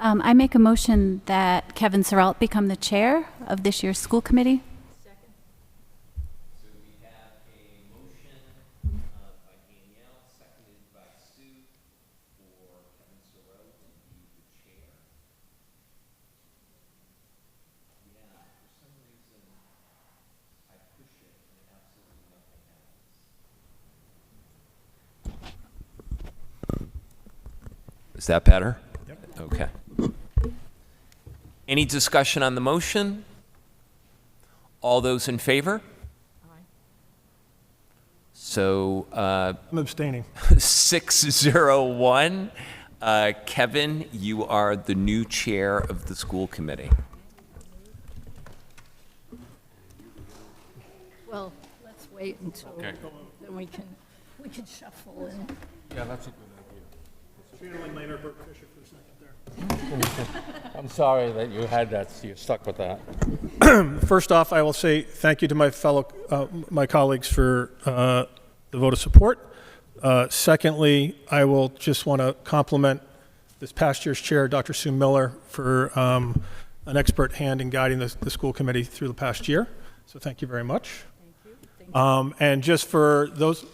I make a motion that Kevin Sorrelt become the chair of this year's school committee. Second. So we have a motion by Danielle, seconded by Sue, for Kevin Sorrell to be the chair. Yeah, for some reason, I push it and absolutely nothing happens. Is that better? Yep. Okay. Any discussion on the motion? All those in favor? Aye. So I'm abstaining. 601. Kevin, you are the new chair of the school committee. Well, let's wait until Okay. then we can shuffle in. Yeah, that's a good Laner, Burke Fisher for the second there. idea. I'm sorry that you had that, so you're stuck with that. First off, I will say thank you to my my colleagues for the vote of support. Secondly, I will just want to compliment this past year's chair, Dr. Sue Miller, for an expert hand in guiding the school committee through the past year. So thank you very much. Thank you. Thank you. And just for those,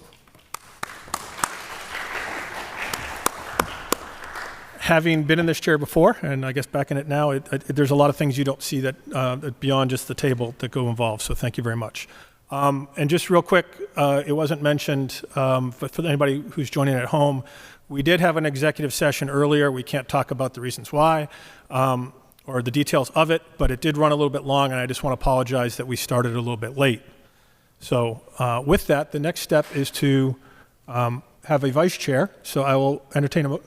having been in this chair before, and I guess back in it now, there's a lot of things you don't see that beyond just the table that go involved. So thank you very much. And just real quick, it wasn't mentioned, but for anybody who's joining at home, we did have an executive session earlier. We can't talk about the reasons why or the details of it, but it did run a little bit long, and I just want to apologize that we started a little bit late. So with that, the next step is to have a vice chair. So I will entertain a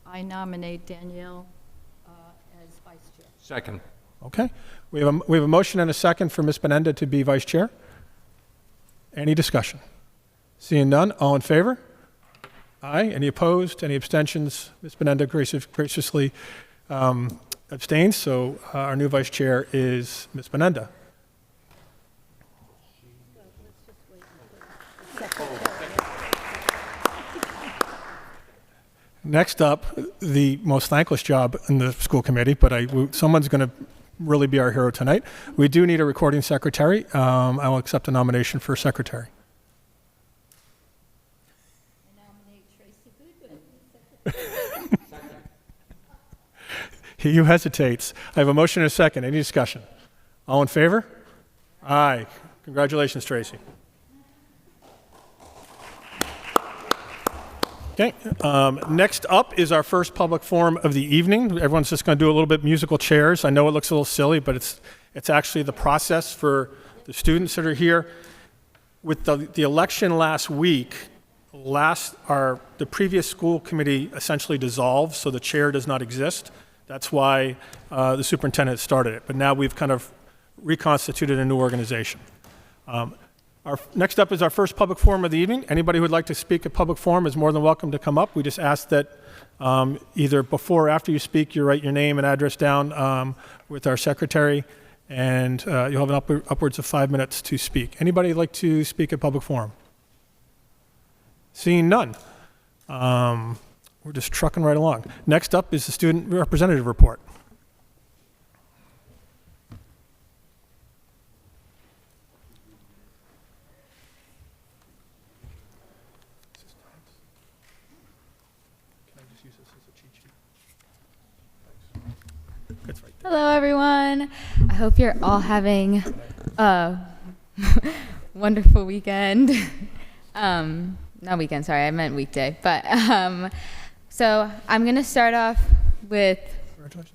I nominate Danielle as vice chair. Second. Okay. We have a motion and a second for Ms. Benenda to be vice chair. Any discussion? Seeing none, all in favor? Aye. Any opposed? Any abstentions? Ms. Benenda graciously abstains, so our new vice chair is Ms. Benenda. Next up, the most thankless job in the school committee, but someone's going to really be our hero tonight. We do need a recording secretary. I will accept a nomination for secretary. I nominate Tracy Goodwin. He hesitates. I have a motion and a second. Any discussion? All in favor? Aye. Congratulations, Tracy. Okay. Next up is our first public forum of the evening. Everyone's just going to do a little bit musical chairs. I know it looks a little silly, but it's actually the process for the students that are here. With the election last week, the previous school committee essentially dissolved, so the chair does not exist. That's why the superintendent started it. But now we've kind of reconstituted a new organization. Next up is our first public forum of the evening. Anybody who would like to speak at public forum is more than welcome to come up. We just ask that either before or after you speak, you write your name and address down with our secretary, and you'll have upwards of 5 minutes to speak. Anybody like to speak at public forum? Seeing none. We're just trucking right along. Next up is the student representative report. Hello, everyone. I hope you're all having a wonderful weekend. Not weekend, sorry, I meant weekday. But so I'm going to start off with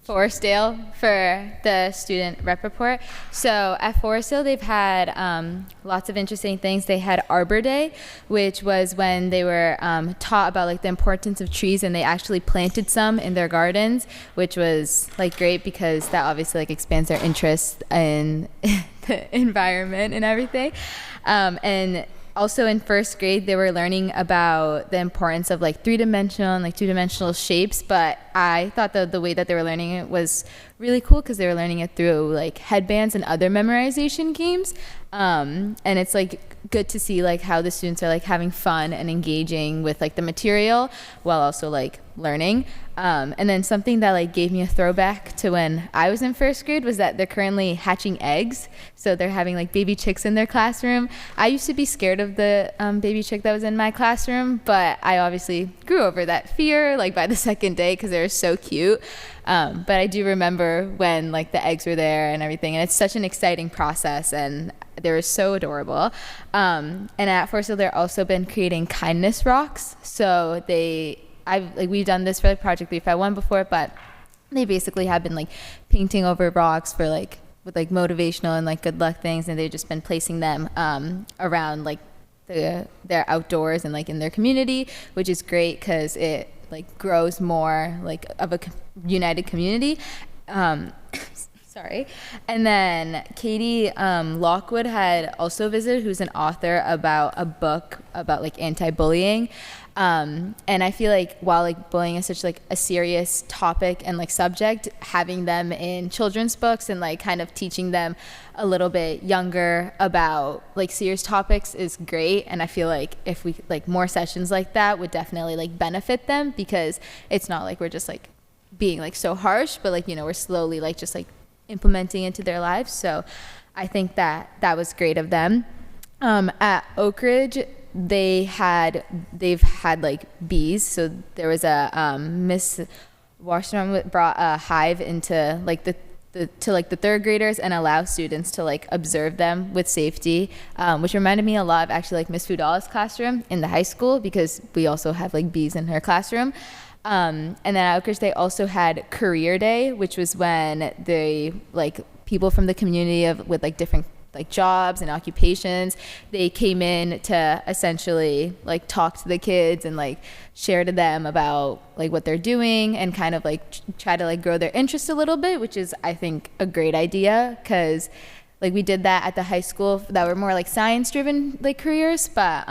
Forestdale for the student rep report. So at Forestdale, they've had lots of interesting things. They had Arbor Day, which was when they were taught about like the importance of trees, and they actually planted some in their gardens, which was like great because that obviously like expands their interest in the environment and everything. And also in first grade, they were learning about the importance of like three-dimensional and like two-dimensional shapes, but I thought the way that they were learning it was really cool because they were learning it through like headbands and other memorization games. And it's like good to see like how the students are like having fun and engaging with like the material while also like learning. And then something that like gave me a throwback to when I was in first grade was that they're currently hatching eggs. So they're having like baby chicks in their classroom. I used to be scared of the baby chick that was in my classroom, but I obviously grew over that fear like by the second day because they were so cute. But I do remember when like the eggs were there and everything, and it's such an exciting process, and they were so adorable. And at Forceville, they've also been creating kindness rocks. So we've done this for like Project 351 before, but they basically have been like painting over rocks for like with like motivational and like good luck things, and they've just been placing them around like their outdoors and like in their community, which is great because it like grows more like of a united community. Sorry. And then Katie Lockwood had also visited, who's an author about a book about like anti-bullying. And I feel like while like bullying is such like a serious topic and like subject, having them in children's books and like kind of teaching them a little bit younger about like serious topics is great. And I feel like if we like more sessions like that would definitely like benefit them, because it's not like we're just like being like so harsh, but like, you know, we're slowly like just like implementing into their lives. So I think that was great of them. At Oak Ridge, they've had like bees. So there was a Miss Washington brought a hive into like the third graders and allow students to like observe them with safety, which reminded me a lot of actually like Miss Fudala's classroom in the high school, because we also have like bees in her classroom. And then at Oak Ridge, they also had Career Day, which was when they like people from the community with like different like jobs and occupations, they came in to essentially like talk to the kids and like share to them about like what they're doing and kind of like try to like grow their interest a little bit, which is I think a great idea, because like we did that at the high school that were more like science driven like careers, but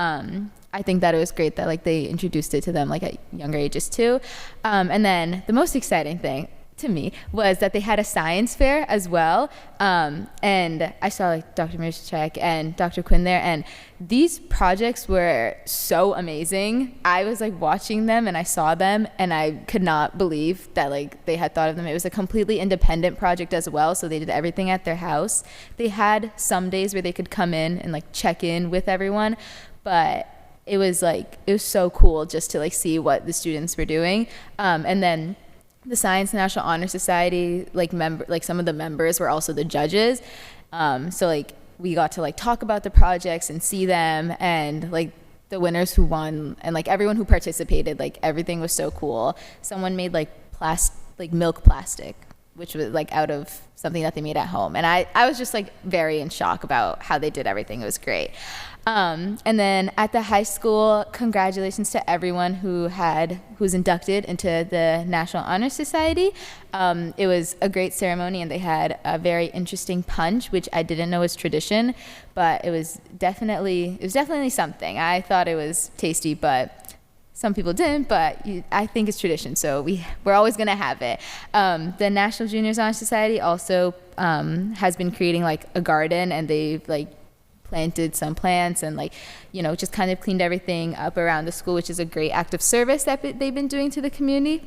I think that it was great that like they introduced it to them like at younger ages too. And then the most exciting thing to me was that they had a science fair as well. And I saw like Dr. Mirchek and Dr. Quinn there, and these projects were so amazing. I was like watching them and I saw them and I could not believe that like they had thought of them. It was a completely independent project as well. So they did everything at their house. They had some days where they could come in and like check in with everyone, but it was so cool just to like see what the students were doing. And then the Science National Honor Society some of the members were also the judges. So like we got to like talk about the projects and see them, and like the winners who won and like everyone who participated, like everything was so cool. Someone made like milk plastic, which was like out of something that they made at home. And I was just like very in shock about how they did everything. It was great. And then at the high school, congratulations to everyone who's inducted into the National Honor Society. It was a great ceremony, and they had a very interesting punch, which I didn't know was tradition, but it was definitely something. I thought it was tasty, but some people didn't, but I think it's tradition, so we're always going to have it. The National Juniors Honor Society also has been creating like a garden, and they've like planted some plants and like, you know, just kind of cleaned everything up around the school, which is a great act of service that they've been doing to the community.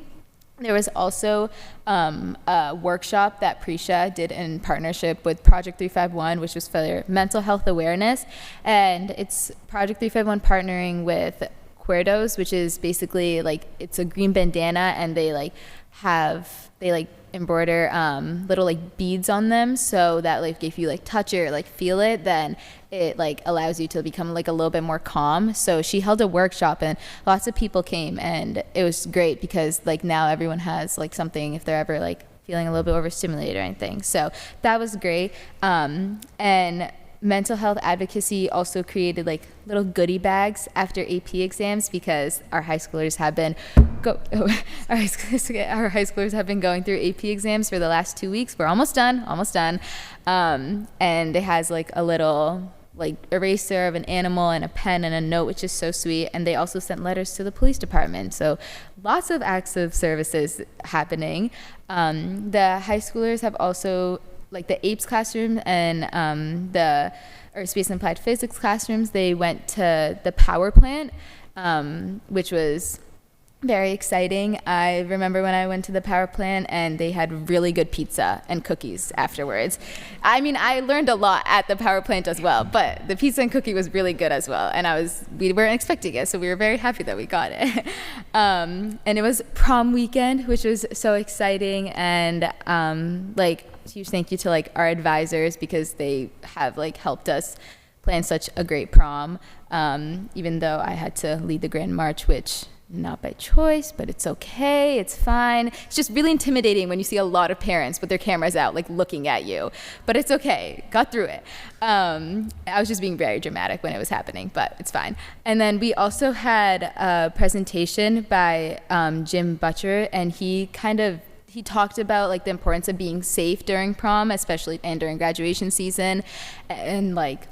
There was also a workshop that Prisha did in partnership with Project 351, which was for mental health awareness. And it's Project 351 partnering with Cuerdos, which is basically like, it's a green bandana, and they embroider little like beads on them, so that like if you like touch it or like feel it, then it like allows you to become like a little bit more calm. So she held a workshop and lots of people came, and it was great because like now everyone has like something if they're ever like feeling a little bit overstimulated or anything. So that was great. And mental health advocacy also created like little goodie bags after AP exams, because our high schoolers have been going through AP exams for the last 2 weeks. We're almost done. And it has like a little like eraser of an animal and a pen and a note, which is so sweet. And they also sent letters to the police department. So lots of acts of services happening. The high schoolers have also like the APES classroom and the Space and Applied Physics classrooms, they went to the power plant, which was very exciting. I remember when I went to the power plant and they had really good pizza and cookies afterwards. I mean, I learned a lot at the power plant as well, but the pizza and cookie was really good as well. And we weren't expecting it, so we were very happy that we got it. And it was prom weekend, which was so exciting. And like, huge thank you to like our advisors, because they have like helped us plan such a great prom. Even though I had to lead the Grand March, which not by choice, but it's okay, it's fine. It's just really intimidating when you see a lot of parents with their cameras out, like looking at you, but it's okay, got through it. I was just being very dramatic when it was happening, but it's fine. And then we also had a presentation by Jim Butcher, and he talked about like the importance of being safe during prom, especially and during graduation season, and like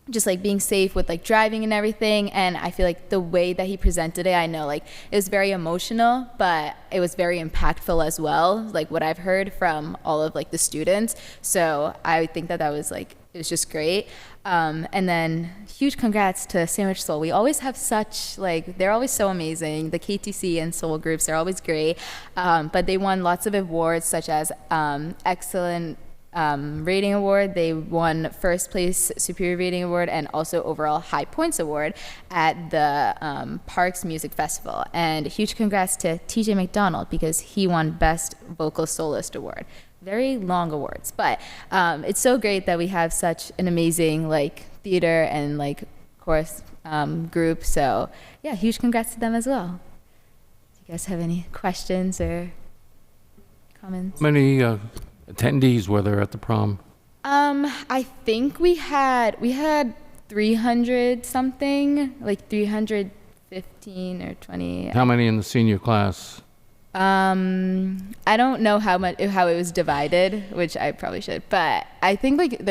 just like being safe with like driving and everything. And I feel like the way that he presented it, I know like it was very emotional, but it was very impactful as well, like what I've heard from all of like the students. So I think that was like, it was just great. And then huge congrats to Sandwich Soul. We always have such like, they're always so amazing. The KTC and Soul groups are always great. But they won lots of awards, such as excellent rating award. They won first place superior rating award and also overall high points award at the Parks Music Festival. And huge congrats to TJ McDonald, because he won best vocal soloist award. Very long awards, but it's so great that we have such an amazing like theater and like chorus group. So yeah, huge congrats to them as well. Do you guys have any questions or comments? How many attendees were there at the prom? I think we had 300 something, like 315 or 20. How many in the senior class? I don't know how it was divided, which I probably should, but I think like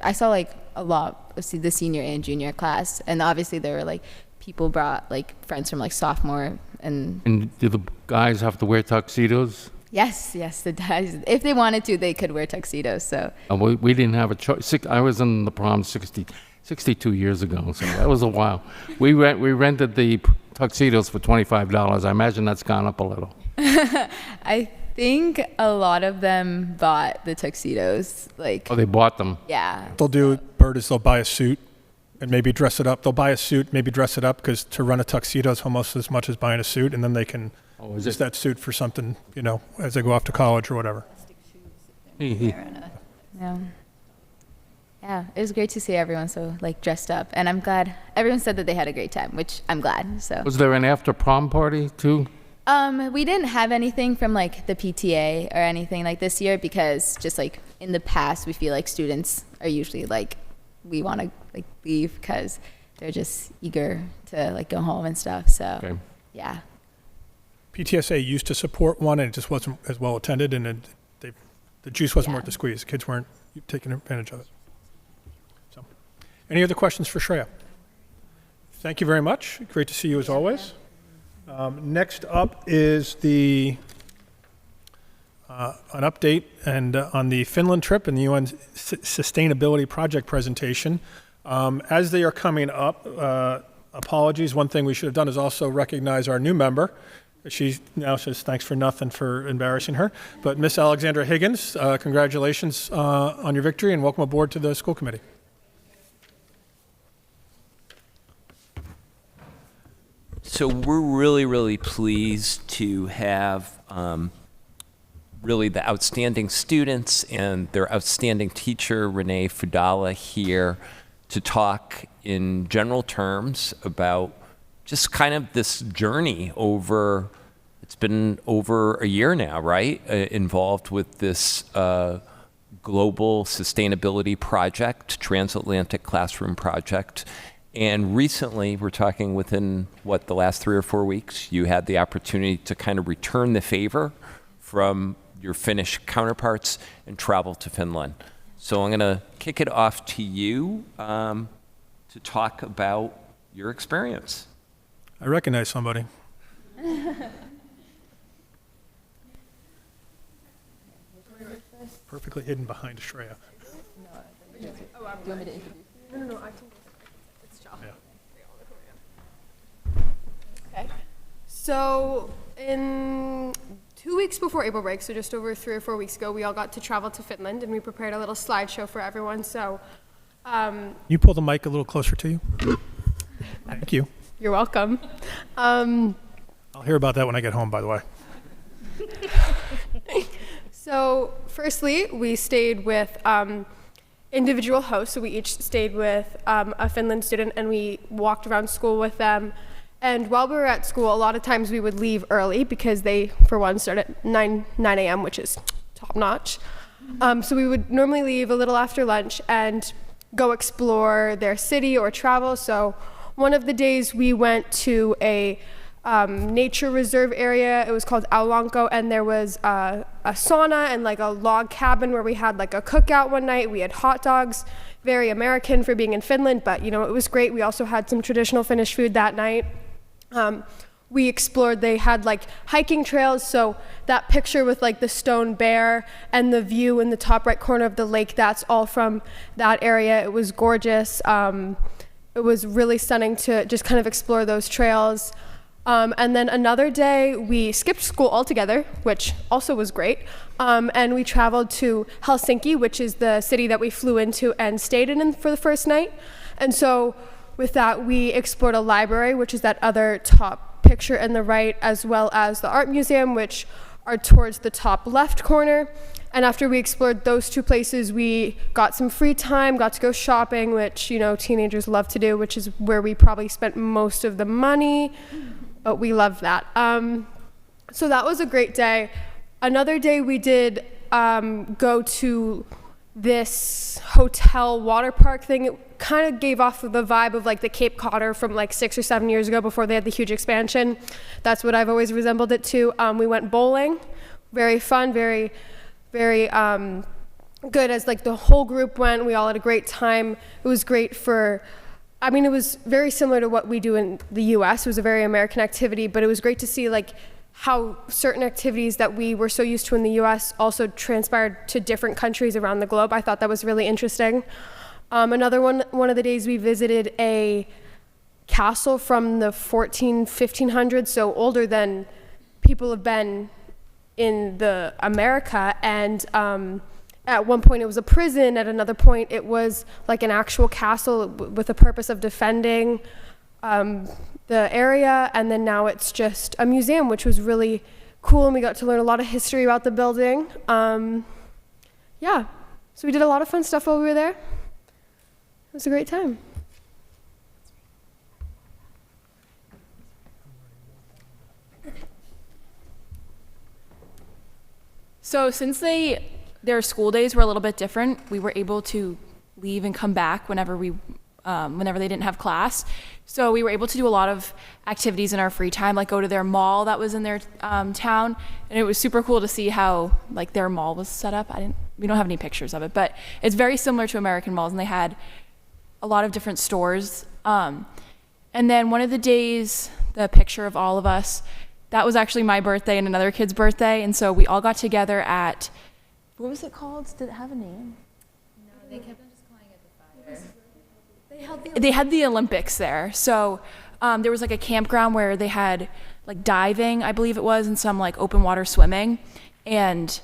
I saw like a lot of the senior and junior class, and obviously there were like people brought like friends from like sophomore and. And do the guys have to wear tuxedos? Yes, the guys, if they wanted to, they could wear tuxedos. So We didn't have a choice. I was in the prom 62 years ago, so that was a while. We rented the tuxedos for $25. I imagine that's gone up a little. I think a lot of them bought the tuxedos. Like, Oh, they bought them. yeah. They'll do, Bert, is they'll buy a suit and maybe dress it up. They'll buy a suit, maybe dress it up, because to run a tuxedo is almost as much as buying a suit, and then they can Oh, is use it? that suit for something, you know, as they go off to college or whatever. Yeah. Yeah, it was great to see everyone so like dressed up, and I'm glad everyone said that they had a great time, which I'm glad. So Was there an after prom party too? we didn't have anything from like the PTA or anything like this year, because just like in the past we feel like students are usually like we want to like leave because they're just eager to like go home and stuff. So Okay. yeah. PTSA used to support one, and it just wasn't as well attended, and the juice wasn't worth the squeeze. Kids weren't taking advantage of it. So, any other questions for Shreya? Thank you very much. Great to see you as always. Next up is an update and on the Finland trip and the UN Sustainability Project presentation. As they are coming up, apologies. One thing we should have done is also recognize our new member. She now says thanks for nothing for embarrassing her. But Miss Alexandra Higgins, congratulations on your victory, and welcome aboard to the school committee. So we're really, really pleased to have really the outstanding students and their outstanding teacher, Renee Fudala, here to talk in general terms about just kind of this journey it's been over a year now, right? Involved with this global sustainability project, transatlantic classroom project. And recently, we're talking within, the last 3 or 4 weeks, you had the opportunity to kind of return the favor from your Finnish counterparts and travel to Finland. So I'm going to kick it off to you to talk about your experience. I recognize somebody. perfectly hidden behind Shreya. So in 2 weeks before April break, so just over 3 or 4 weeks ago, we all got to travel to Finland, and we prepared a little slideshow for everyone. So You pull the mic a little closer to you. Thank you. you're welcome. I'll hear about that when I get home, by the way. So firstly, we stayed with individual hosts. So we each stayed with a Finland student, and we walked around school with them. And while we were at school, a lot of times we would leave early because they, for one, start at 9 a.m., which is top notch. So we would normally leave a little after lunch and go explore their city or travel. So one of the days we went to a nature reserve area. It was called Aulanko, and there was a sauna and like a log cabin where we had like a cookout one night. We had hot dogs, very American for being in Finland, but you know, it was great. We also had some traditional Finnish food that night. We explored, they had like hiking trails, so that picture with like the stone bear and the view in the top right corner of the lake, that's all from that area. It was gorgeous. It was really stunning to just kind of explore those trails. And then another day we skipped school altogether, which also was great. And we traveled to Helsinki, which is the city that we flew into and stayed in for the first night. And so with that, we explored a library, which is that other top picture in the right, as well as the art museum, which are towards the top left corner. And after we explored those two places, we got some free time, got to go shopping, which, you know, teenagers love to do, which is where we probably spent most of the money, but we loved that. So that was a great day. Another day we did go to this hotel water park thing. It kind of gave off the vibe of like the Cape Codder from like 6 or 7 years ago before they had the huge expansion. That's what I've always resembled it to. We went bowling, very fun, very good as like the whole group went. We all had a great time. It was great for, I mean, it was very similar to what we do in the US. It was a very American activity, but it was great to see like how certain activities that we were so used to in the US also transpired to different countries around the globe. I thought that was really interesting. Another one of the days we visited a castle from the 1500s, so older than people have been in the America. And at one point it was a prison, at another point it was like an actual castle with the purpose of defending the area, and then now it's just a museum, which was really cool, and we got to learn a lot of history about the building. Yeah, so we did a lot of fun stuff while we were there. It was a great time. So since their school days were a little bit different, we were able to leave and come back whenever they didn't have class. So we were able to do a lot of activities in our free time, like go to their mall that was in their town, and it was super cool to see how like their mall was set up. We don't have any pictures of it, but it's very similar to American malls, and they had a lot of different stores. And then one of the days, the picture of all of us, that was actually my birthday and another kid's birthday, and so we all got together at, what was it called? Did it have a name? No, they kept on just calling it the fire. They had the Olympics there. So there was like a campground where they had like diving, I believe it was, and some like open water swimming. And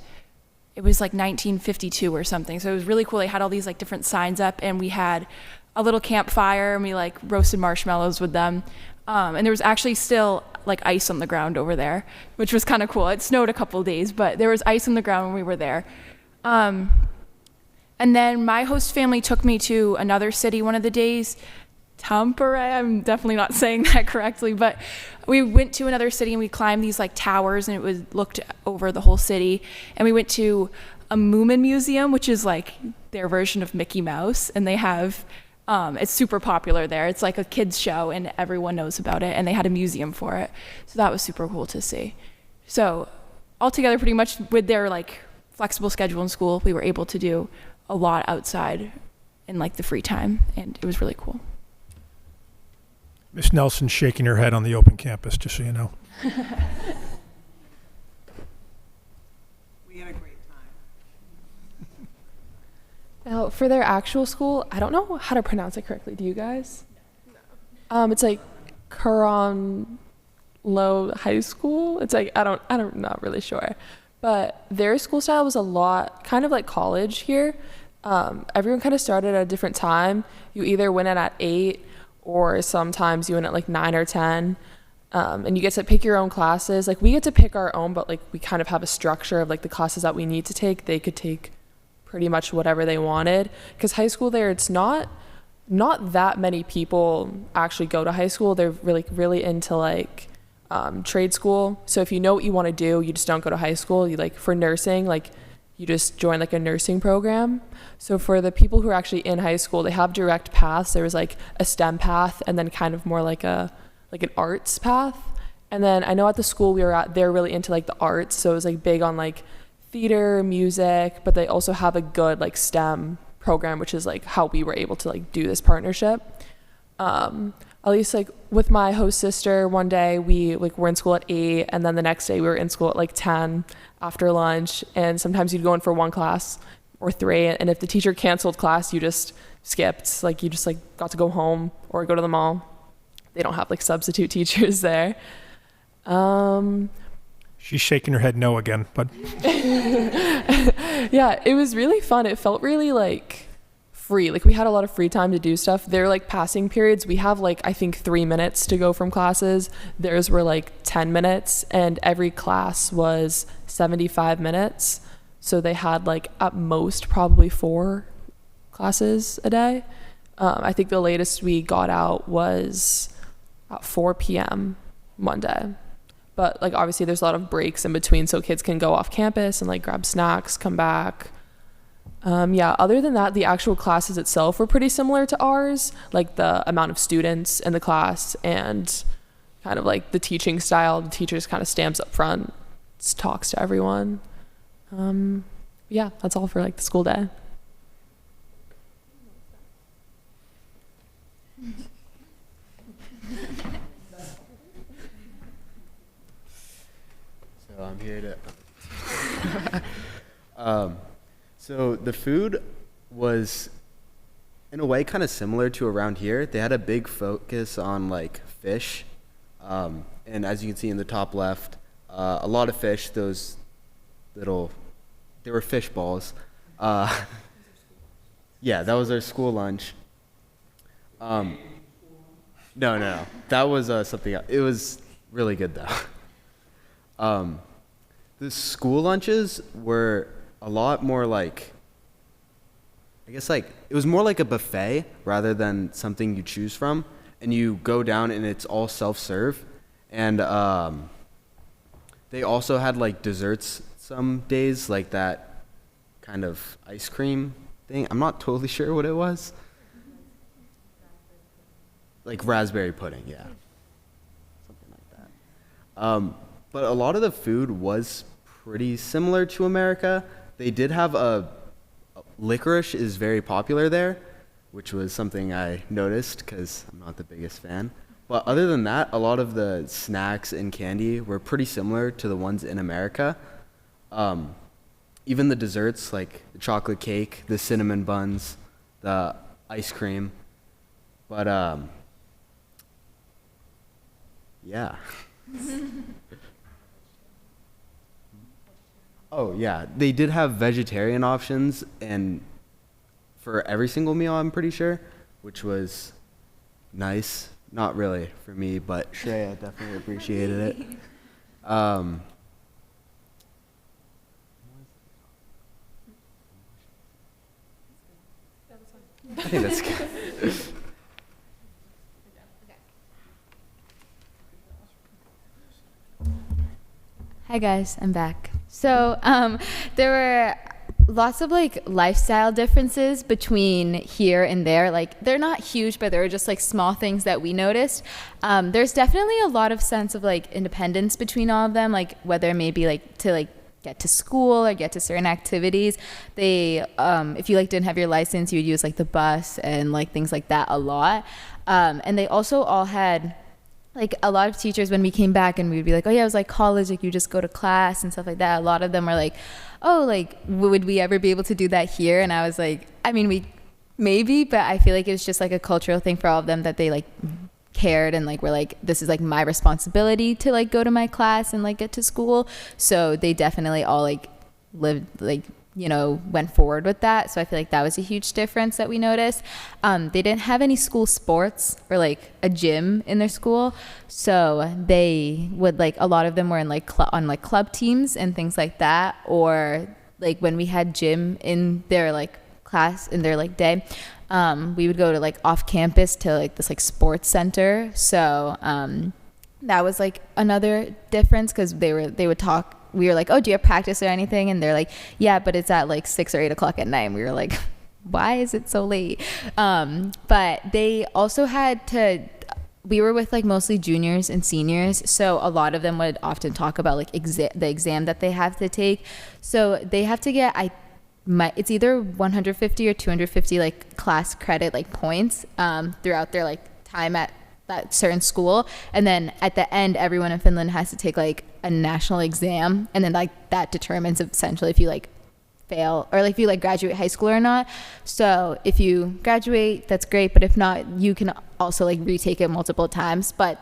it was like 1952 or something. So it was really cool. They had all these like different signs up, and we had a little campfire, and we like roasted marshmallows with them. And there was actually still like ice on the ground over there, which was kind of cool. It snowed a couple of days, but there was ice on the ground when we were there. And then my host family took me to another city one of the days, Tampere. I'm definitely not saying that correctly, but we went to another city and we climbed these like towers, and it looked over the whole city. And we went to a Moomin Museum, which is like their version of Mickey Mouse, and they have, it's super popular there. It's like a kids show and everyone knows about it, and they had a museum for it. So that was super cool to see. So altogether, pretty much with their like flexible schedule in school, we were able to do a lot outside in like the free time, and it was really cool. Miss Nelson's shaking her head on the open campus, just so you know. We had a great time. for their actual school, I don't know how to pronounce it correctly. Do you guys? No. It's like Curran Low High School. It's like I'm not really sure, but their school style was a lot kind of like college here. Everyone kind of started at a different time. You either went in at 8, or sometimes you went at like 9 or 10. And you get to pick your own classes. Like we get to pick our own, but like we kind of have a structure of like the classes that we need to take. They could take pretty much whatever they wanted, because high school there, it's not that many people actually go to high school. They're really into like trade school. So if you know what you want to do, you just don't go to high school. You like for nursing, like you just join like a nursing program. So for the people who are actually in high school, they have direct paths. There was like a STEM path, and then kind of more like an arts path. And then I know at the school we were at, they're really into like the arts. So it was like big on like theater, music, but they also have a good like STEM program, which is like how we were able to like do this partnership. At least like with my host sister, one day we like were in school at 8, and then the next day we were in school at like 10 after lunch. And sometimes you'd go in for 1 class or 3, and if the teacher canceled class, you just skipped. Like you just like got to go home or go to the mall. They don't have like substitute teachers there. She's shaking her head no again, but yeah, it was really fun. It felt really like free. Like we had a lot of free time to do stuff. They're like passing periods. We have like, I think 3 minutes to go from classes. Theirs were like 10 minutes, and every class was 75 minutes. So they had like at most probably 4 classes a day. I think the latest we got out was at 4 p.m. Monday. But like obviously there's a lot of breaks in between, so kids can go off campus and like grab snacks, come back. Yeah, other than that, the actual classes itself were pretty similar to ours, like the amount of students in the class and kind of like the teaching style. The teacher just kind of stands up front, talks to everyone. Yeah, that's all for like the school day. So I'm here to so the food was in a way kind of similar to around here. They had a big focus on like fish, and as you can see in the top left, a lot of fish. Those little, they were fish balls. Yeah, that was our school lunch. No, that was something else. It was really good though. The school lunches were a lot more like, I guess like, it was more like a buffet rather than something you choose from, and you go down and it's all self-serve. And they also had like desserts some days, like that kind of ice cream thing. I'm not totally sure what it was. Like raspberry pudding, yeah. Something like that. But a lot of the food was pretty similar to America. They did have licorice is very popular there, which was something I noticed because I'm not the biggest fan. But other than that, a lot of the snacks and candy were pretty similar to the ones in America. Even the desserts, like the chocolate cake, the cinnamon buns, the ice cream. But yeah. Oh yeah, they did have vegetarian options and for every single meal, I'm pretty sure, which was nice. Not really for me, but Shreya definitely appreciated it. I think that's good. Hi guys, I'm back. So there were lots of like lifestyle differences between here and there. Like they're not huge, but there were just like small things that we noticed. There's definitely a lot of sense of like independence between all of them, like whether maybe like to like get to school or get to certain activities. They if you like didn't have your license, you would use like the bus and like things like that a lot. And they also all had like a lot of teachers, when we came back and we'd be like, oh yeah, it was like college, like you just go to class and stuff like that. A lot of them were like, oh, like would we ever be able to do that here? And I was like, I mean, we maybe, but I feel like it was just like a cultural thing for all of them that they like cared and like were like, this is like my responsibility to like go to my class and like get to school. So they definitely all like lived like, you know, went forward with that. So I feel like that was a huge difference that we noticed. They didn't have any school sports or like a gym in their school. So they would like, a lot of them were in like on like club teams and things like that. Or like when we had gym in their like class, in their like day, we would go to like off campus to like this like sports center. So that was like another difference, because they would talk. We were like, oh, do you have practice or anything? And they're like, yeah, but it's at like 6 or 8 o'clock at night. And we were like, why is it so late? But they also had to, we were with like mostly juniors and seniors. So a lot of them would often talk about like the exam that they have to take. So they have to get, it's either 150 or 250 like class credit like points throughout their like time at that certain school, and then at the end everyone in Finland has to take like a national exam, and then like that determines essentially if you like fail or like if you like graduate high school or not. So if you graduate, that's great, but if not, you can also like retake it multiple times. But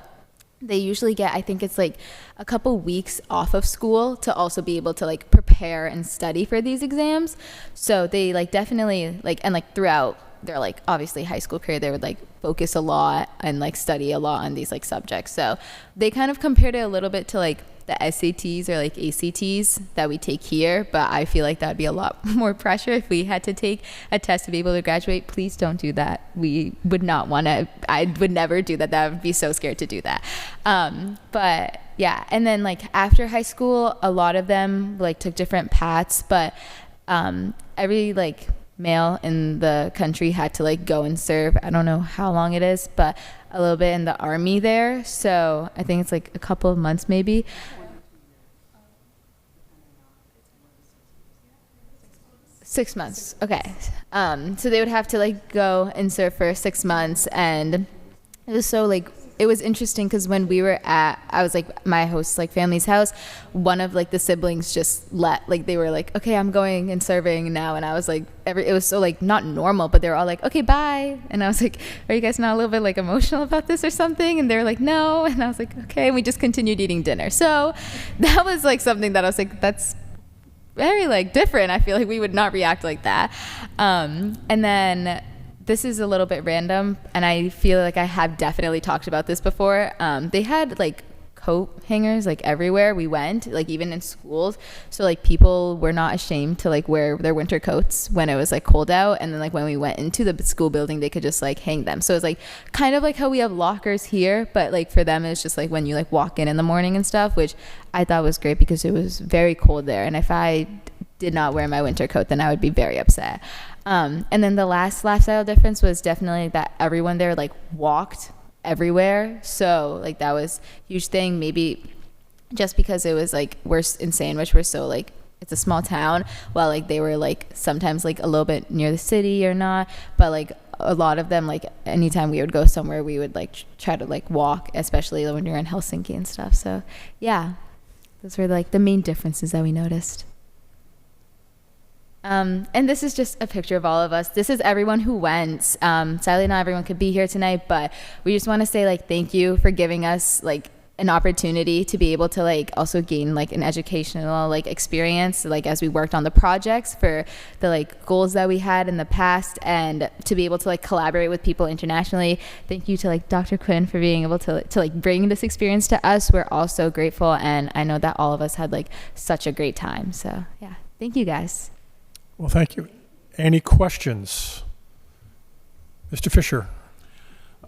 they usually get, I think it's like a couple weeks off of school to also be able to like prepare and study for these exams. So they like definitely like, and like throughout their like obviously high school career, they would like focus a lot and like study a lot on these like subjects. So they kind of compared it a little bit to like the SATs or like ACTs that we take here, but I feel like that would be a lot more pressure if we had to take a test to be able to graduate. Please don't do that. We would not want to. I would never do that. That would be so scared to do that. But yeah, and then like after high school, a lot of them like took different paths, but every like male in the country had to like go and serve, I don't know how long it is, but a little bit in the army there. So I think it's like a couple of months maybe. 6 months. Okay. So they would have to like go and serve for 6 months, and it was so like, it was interesting because when we were I was like my host's like family's house, one of like the siblings just like they were like, okay, I'm going and serving now. And I was like, it was so like not normal, but they were all like, okay, bye. And I was like, are you guys not a little bit like emotional about this or something? And they were like, no. And I was like, okay. And we just continued eating dinner. So that was like something that I was like, that's very like different. I feel like we would not react like that. And then this is a little bit random, and I feel like I have definitely talked about this before. They had like coat hangers like everywhere we went, like even in schools. So like people were not ashamed to like wear their winter coats when it was like cold out. And then like when we went into the school building, they could just like hang them. So it's like kind of like how we have lockers here, but like for them, it's just like when you like walk in the morning and stuff, which I thought was great because it was very cold there. And if I did not wear my winter coat, then I would be very upset. And then the last lifestyle difference was definitely that everyone there like walked everywhere. So like that was a huge thing, maybe just because it was like we're in Sandwich, we're so like it's a small town, while like they were like sometimes like a little bit near the city or not, but like a lot of them, like anytime we would go somewhere, we would like try to like walk, especially when we were in Helsinki and stuff. So yeah, those were like the main differences that we noticed. And this is just a picture of all of us. This is everyone who went. Sadly, not everyone could be here tonight, but we just want to say like thank you for giving us like an opportunity to be able to like also gain like an educational like experience, like as we worked on the projects for the like goals that we had in the past, and to be able to like collaborate with people internationally. Thank you to like Dr. Quinn for being able to like bring this experience to us. We're all so grateful, and I know that all of us had like such a great time. So yeah, thank you guys. Well, thank you. Any questions? Mr. Fisher.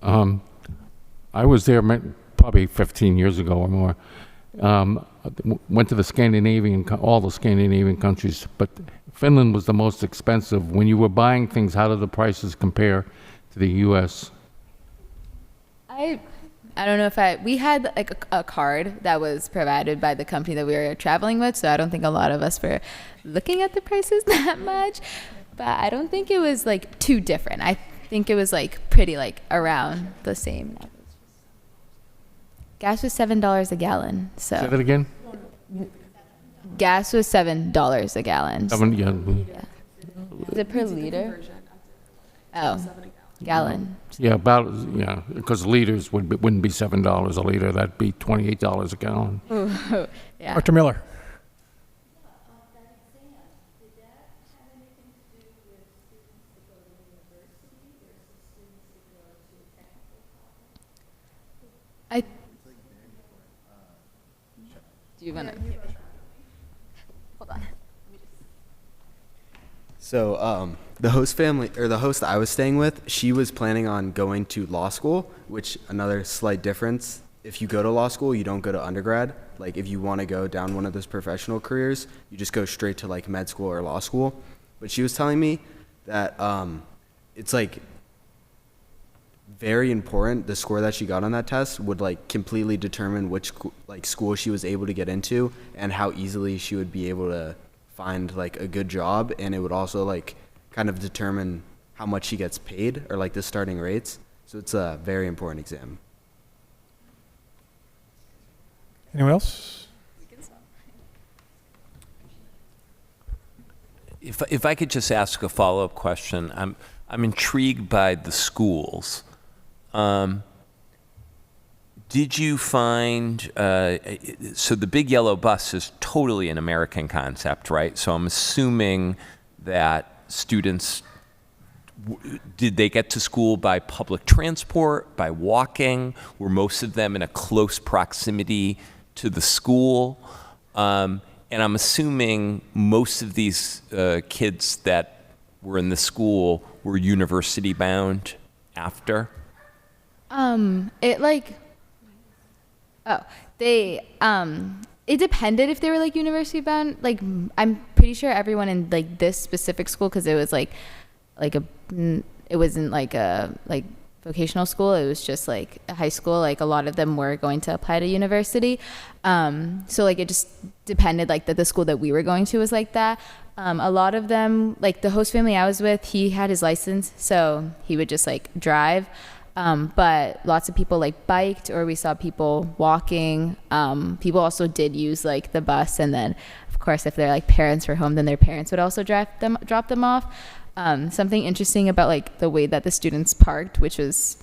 I was there probably 15 years ago or more. Went to the Scandinavian, all the Scandinavian countries, but Finland was the most expensive. When you were buying things, how did the prices compare to the U.S.? I don't know if we had like a card that was provided by the company that we were traveling with, so I don't think a lot of us were looking at the prices that much, but I don't think it was like too different. I think it was like pretty like around the same. gas was $7 a gallon. So Say that again? gas was $7 a gallon. Yeah. Is it per liter? Oh, gallon. Yeah, because liters wouldn't be $7 a liter. That'd be $28 a gallon. Yeah. Dr. Miller. Do you want to? Hold on. So the host family, or the host I was staying with, she was planning on going to law school, which another slight difference. If you go to law school, you don't go to undergrad. Like if you want to go down one of those professional careers, you just go straight to like med school or law school. But she was telling me that it's like very important. The score that she got on that test would like completely determine which school she was able to get into and how easily she would be able to find like a good job, and it would also like kind of determine how much she gets paid or like the starting rates. So it's a very important exam. Anyone else? If I could just ask a follow-up question, I'm intrigued by the schools. Did you find, so the big yellow bus is totally an American concept, right? So I'm assuming that students, did they get to school by public transport, by walking? Were most of them in a close proximity to the school? And I'm assuming most of these kids that were in the school were university bound after? It depended if they were like university bound. Like I'm pretty sure everyone in like this specific school, because it was it wasn't like a vocational school. It was just like a high school. Like a lot of them were going to apply to university. So like it just depended, like that the school that we were going to was like that. A lot of them, like the host family I was with, he had his license, so he would just like drive. But lots of people like biked, or we saw people walking. People also did use like the bus, and then of course if their like parents were home, then their parents would also drop them off. Something interesting about like the way that the students parked, which was,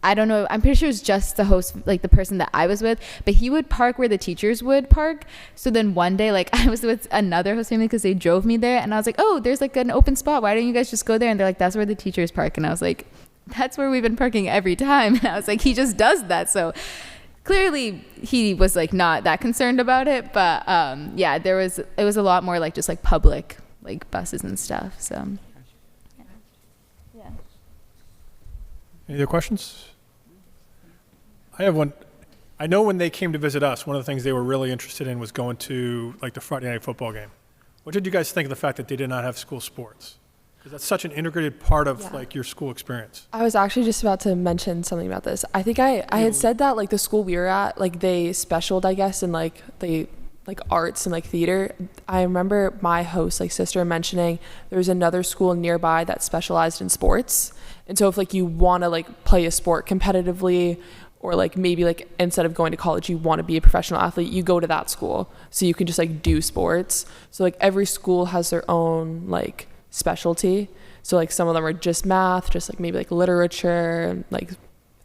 I don't know, I'm pretty sure it was just the host, like the person that I was with, but he would park where the teachers would park. So then one day, like I was with another host family because they drove me there, and I was like, oh, there's like an open spot. Why don't you guys just go there? And they're like, that's where the teachers park. And I was like, that's where we've been parking every time. And I was like, he just does that. So clearly he was like not that concerned about it. But yeah, it was a lot more like just like public like buses and stuff. So yeah. Any other questions? I have one. I know when they came to visit us, one of the things they were really interested in was going to like the Friday night football game. What did you guys think of the fact that they did not have school sports? Because that's such an integrated part of like your school experience. I was actually just about to mention something about this. I think I had said that like the school we were at, like they specialized, I guess, in like the like arts and like theater. I remember my host, like sister, mentioning there was another school nearby that specialized in sports. And so if like you want to like play a sport competitively, or like maybe like instead of going to college you want to be a professional athlete, you go to that school so you can just like do sports. So like every school has their own like specialty. So like some of them are just math, just like maybe like literature, like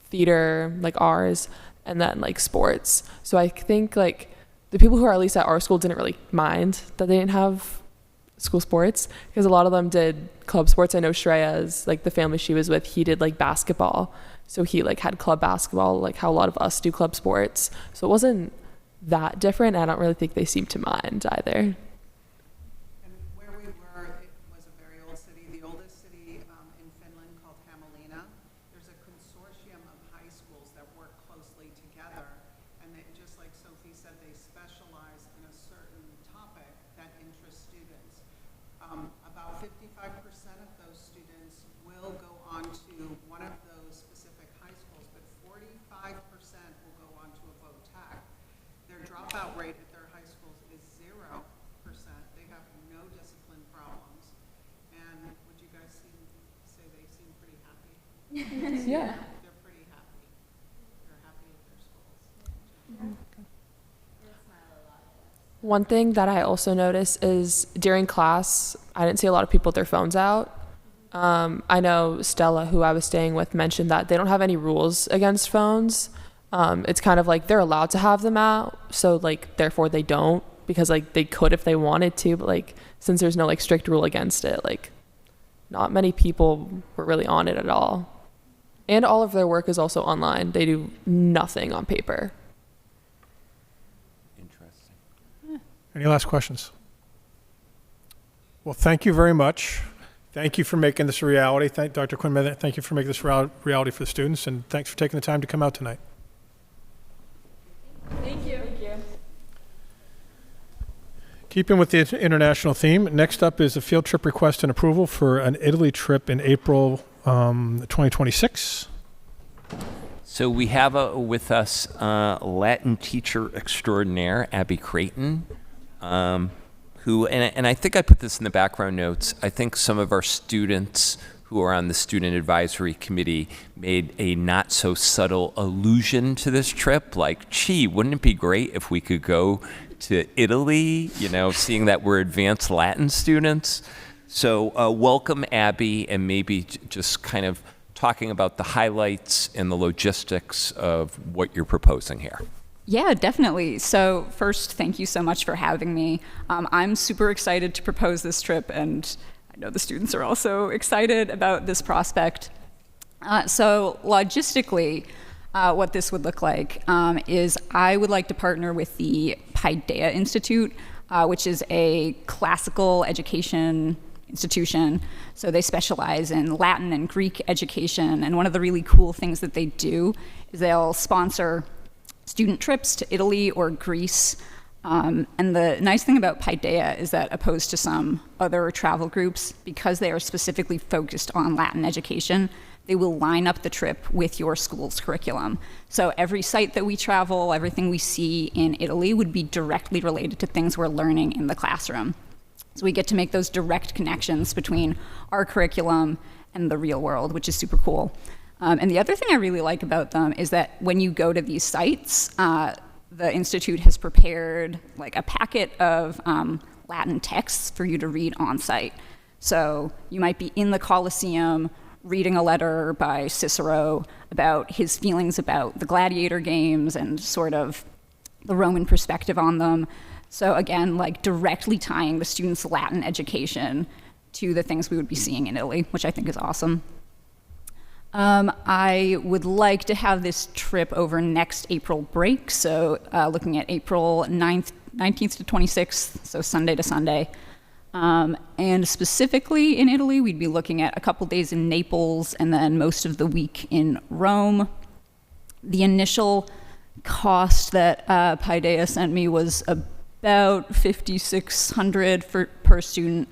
theater, like ours, and then like sports. So I think like the people who are at least at our school didn't really mind that they didn't have school sports, because a lot of them did club sports. I know Shreya's, like the family she was with, he did like basketball, so he like had club basketball, like how a lot of us do club sports. So it wasn't that different. I don't really think they seemed to mind either. Yeah. They're pretty happy. They're happy at their schools. One thing that I also noticed is during class, I didn't see a lot of people with their phones out. I know Stella, who I was staying with, mentioned that they don't have any rules against phones. It's kind of like they're allowed to have them out, so like therefore they don't, because like they could if they wanted to, but like since there's no like strict rule against it, like not many people were really on it at all. And all of their work is also online. They do nothing on paper. Interesting. Any last questions? Well, thank you very much. Thank you for making this a reality. Dr. Quinn, thank you for making this reality for the students, and thanks for taking the time to come out tonight. Thank you. Thank you. Keeping with the international theme, next up is a field trip request and approval for an Italy trip in April 2026. So we have with us Latin teacher extraordinaire, Abby Creighton, who, and I think I put this in the background notes, I think some of our students who are on the student advisory committee made a not so subtle allusion to this trip, like, gee, wouldn't it be great if we could go to Italy, you know, seeing that we're advanced Latin students. So welcome, Abby, and maybe just kind of talking about the highlights and the logistics of what you're proposing here. Yeah, definitely. So first, thank you so much for having me. I'm super excited to propose this trip, and I know the students are also excited about this prospect. So logistically, what this would look like is I would like to partner with the Paideia Institute, which is a classical education institution. So they specialize in Latin and Greek education, and one of the really cool things that they do is they'll sponsor student trips to Italy or Greece. And the nice thing about Paideia is that, opposed to some other travel groups, because they are specifically focused on Latin education, they will line up the trip with your school's curriculum. So every site that we travel, everything we see in Italy would be directly related to things we're learning in the classroom. So we get to make those direct connections between our curriculum and the real world, which is super cool. And the other thing I really like about them is that when you go to these sites, the Institute has prepared like a packet of Latin texts for you to read on site. So you might be in the Colosseum reading a letter by Cicero about his feelings about the gladiator games and sort of the Roman perspective on them. So again, like directly tying the students' Latin education to the things we would be seeing in Italy, which I think is awesome. I would like to have this trip over next April break, so looking at April 19th to 26th, so Sunday to Sunday. And specifically in Italy, we'd be looking at a couple days in Naples and then most of the week in Rome. The initial cost that Paideia sent me was about $5,600 per student.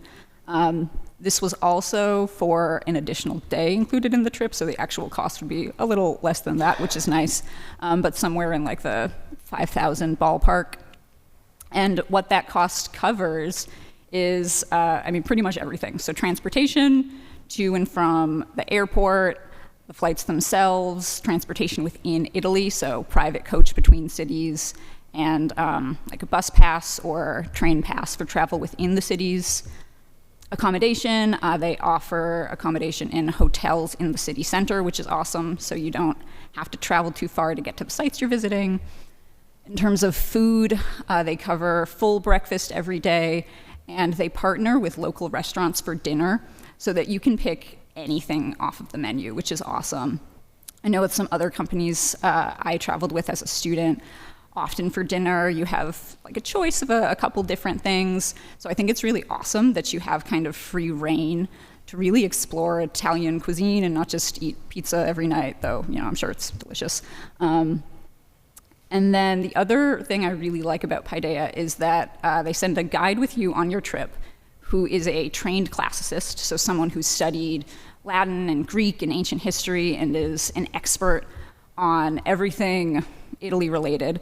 This was also for an additional day included in the trip, so the actual cost would be a little less than that, which is nice, but somewhere in like the 5,000 ballpark. And what that cost covers is, pretty much everything. So transportation to and from the airport, the flights themselves, transportation within Italy, so private coach between cities, and like a bus pass or train pass for travel within the cities. Accommodation, they offer accommodation in hotels in the city center, which is awesome, so you don't have to travel too far to get to the sites you're visiting. In terms of food, they cover full breakfast every day, and they partner with local restaurants for dinner so that you can pick anything off of the menu, which is awesome. I know with some other companies I traveled with as a student, often for dinner you have like a choice of a couple different things. So I think it's really awesome that you have kind of free reign to really explore Italian cuisine and not just eat pizza every night, though, you know, I'm sure it's delicious. And then the other thing I really like about Paideia is that they send a guide with you on your trip who is a trained classicist, so someone who's studied Latin and Greek and ancient history and is an expert on everything Italy related.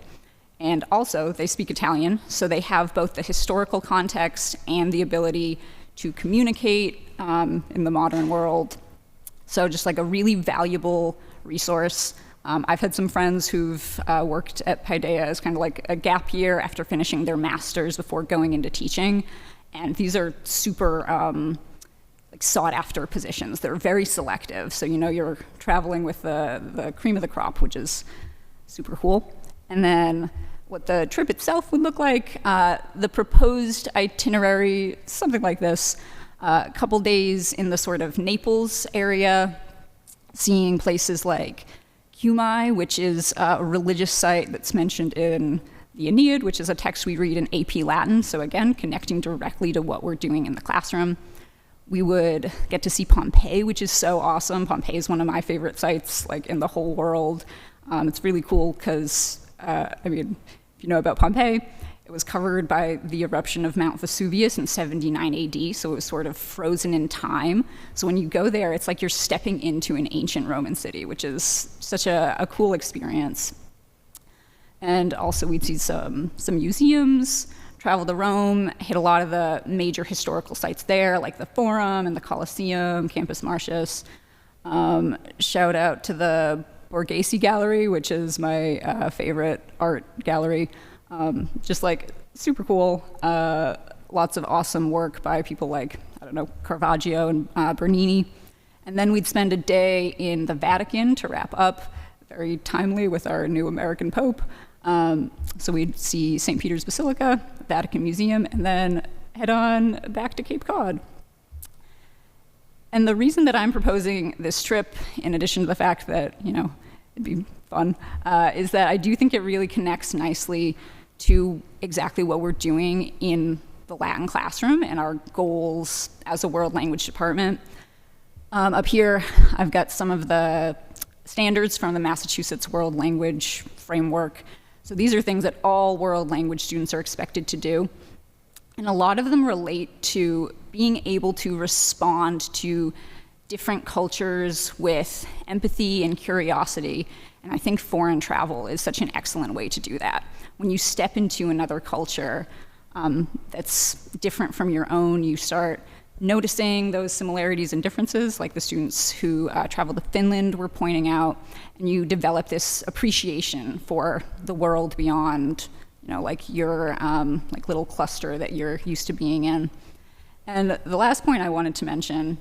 And also, they speak Italian, so they have both the historical context and the ability to communicate in the modern world. So just like a really valuable resource. I've had some friends who've worked at Paideia as kind of like a gap year after finishing their master's before going into teaching. And these are super like sought after positions. They're very selective. So, you're traveling with the cream of the crop, which is super cool. And then what the trip itself would look like, the proposed itinerary, something like this, a couple days in the sort of Naples area, seeing places like Cumae, which is a religious site that's mentioned in the Aeneid, which is a text we read in AP Latin. So again, connecting directly to what we're doing in the classroom. We would get to see Pompeii, which is so awesome. Pompeii is one of my favorite sites, like in the whole world. It's really cool because, if you know about Pompeii, it was covered by the eruption of Mount Vesuvius in 79 AD, so it was sort of frozen in time. So when you go there, it's like you're stepping into an ancient Roman city, which is such a cool experience. And also we'd see some museums, travel to Rome, hit a lot of the major historical sites there, like the Forum and the Colosseum, Campus Martius. Shout out to the Borghese Gallery, which is my favorite art gallery. Just like super cool. Lots of awesome work by people like, Caravaggio and Bernini. And then we'd spend a day in the Vatican to wrap up, very timely with our new American Pope. So we'd see St. Peter's Basilica, Vatican Museum, and then head on back to Cape Cod. And the reason that I'm proposing this trip, in addition to the fact that, it'd be fun, is that I do think it really connects nicely to exactly what we're doing in the Latin classroom and our goals as a world language department. Up here, I've got some of the standards from the Massachusetts World Language Framework. So these are things that all world language students are expected to do. And a lot of them relate to being able to respond to different cultures with empathy and curiosity. And I think foreign travel is such an excellent way to do that. When you step into another culture that's different from your own, you start noticing those similarities and differences, like the students who traveled to Finland were pointing out, and you develop this appreciation for the world beyond, like your like little cluster that you're used to being in. And the last point I wanted to mention,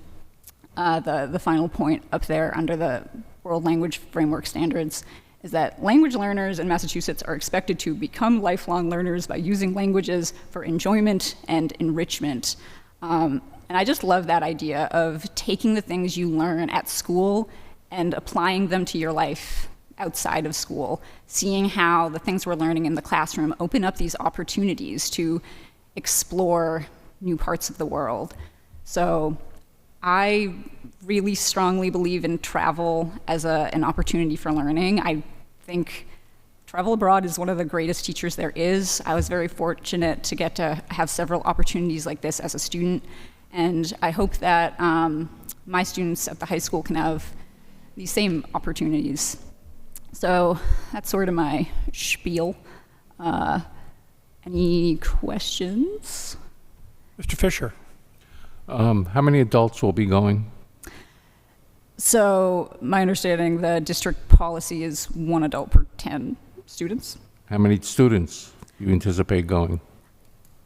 the final point up there under the World Language Framework Standards, is that language learners in Massachusetts are expected to become lifelong learners by using languages for enjoyment and enrichment. And I just love that idea of taking the things you learn at school and applying them to your life outside of school, seeing how the things we're learning in the classroom open up these opportunities to explore new parts of the world. So I really strongly believe in travel as an opportunity for learning. I think travel abroad is one of the greatest teachers there is. I was very fortunate to get to have several opportunities like this as a student. And I hope that my students at the high school can have these same opportunities. So that's sort of my spiel. Any questions? Mr. Fisher. How many adults will be going? So my understanding, the district policy is 1 adult per 10 students. How many students do you anticipate going?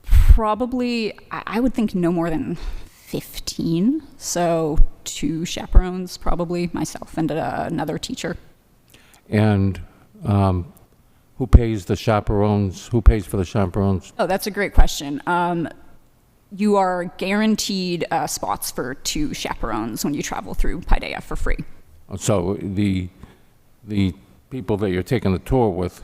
Probably, I would think no more than 15. So 2 chaperones, probably, myself and another teacher. And who pays the chaperones? Who pays for the chaperones? Oh, that's a great question. You are guaranteed spots for 2 chaperones when you travel through Paideia for free. So the people that you're taking the tour with,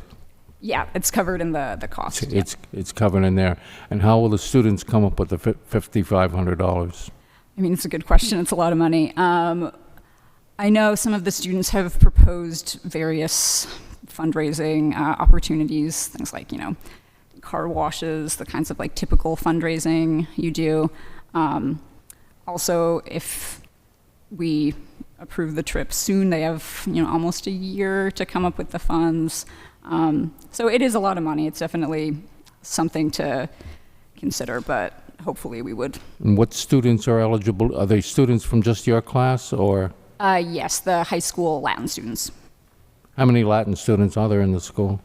yeah, it's covered in the cost. it's covered in there. And how will the students come up with the $5,500? I mean, it's a good question. It's a lot of money. I know some of the students have proposed various fundraising opportunities, things like, car washes, the kinds of like typical fundraising you do. Also, if we approve the trip soon, they have almost a year to come up with the funds. So it is a lot of money. It's definitely something to consider, but hopefully we would. And what students are eligible? Are they students from just your class or? Yes, the high school Latin students. How many Latin students are there in the school?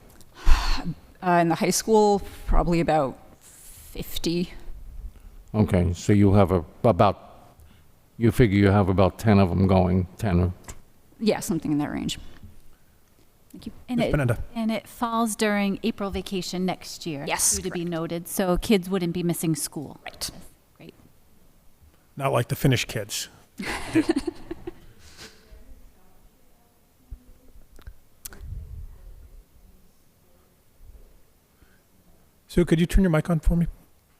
In the high school, probably about 50. Okay, so you have you figure you have about 10 of them going, 10 or... Yeah, something in that range. Thank you. Ms. Pineda. And it falls during April vacation next year. Yes, To be noted, so kids wouldn't be missing school. Right. Great. Not like the Finnish kids. Sue, could you turn your mic on for me?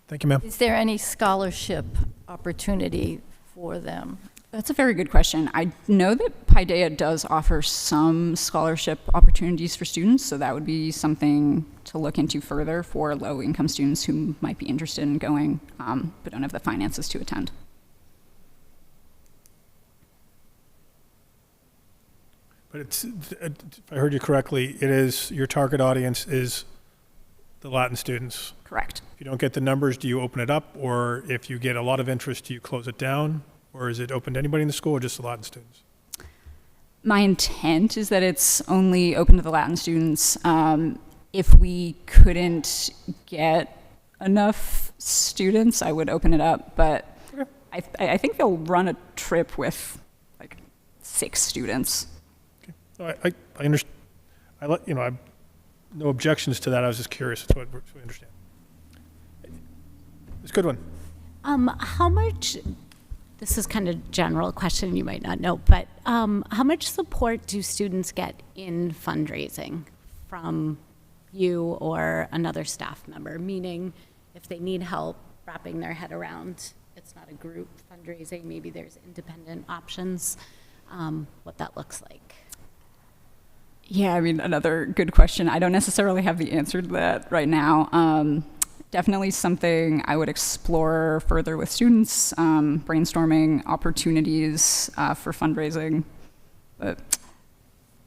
Thank you, ma'am. Is there any scholarship opportunity for them? That's a very good question. I know that Paideia does offer some scholarship opportunities for students, so that would be something to look into further for low-income students who might be interested in going, but don't have the finances to attend. But if I heard you correctly, it is, your target audience is the Latin students. Correct. If you don't get the numbers, do you open it up? Or if you get a lot of interest, do you close it down? Or is it open to anybody in the school or just the Latin students? My intent is that it's only open to the Latin students. If we couldn't get enough students, I would open it up. But Okay. I think they'll run a trip with like 6 students. I understand. I have no objections to that. I was just curious. That's what we understand. It's a good one. How much, this is kind of general question, you might not know, but how much support do students get in fundraising from you or another staff member? Meaning, if they need help wrapping their head around, it's not a group fundraising, maybe there's independent options, what that looks like. Yeah, I mean, another good question. I don't necessarily have the answer to that right now. Definitely something I would explore further with students, brainstorming opportunities for fundraising, but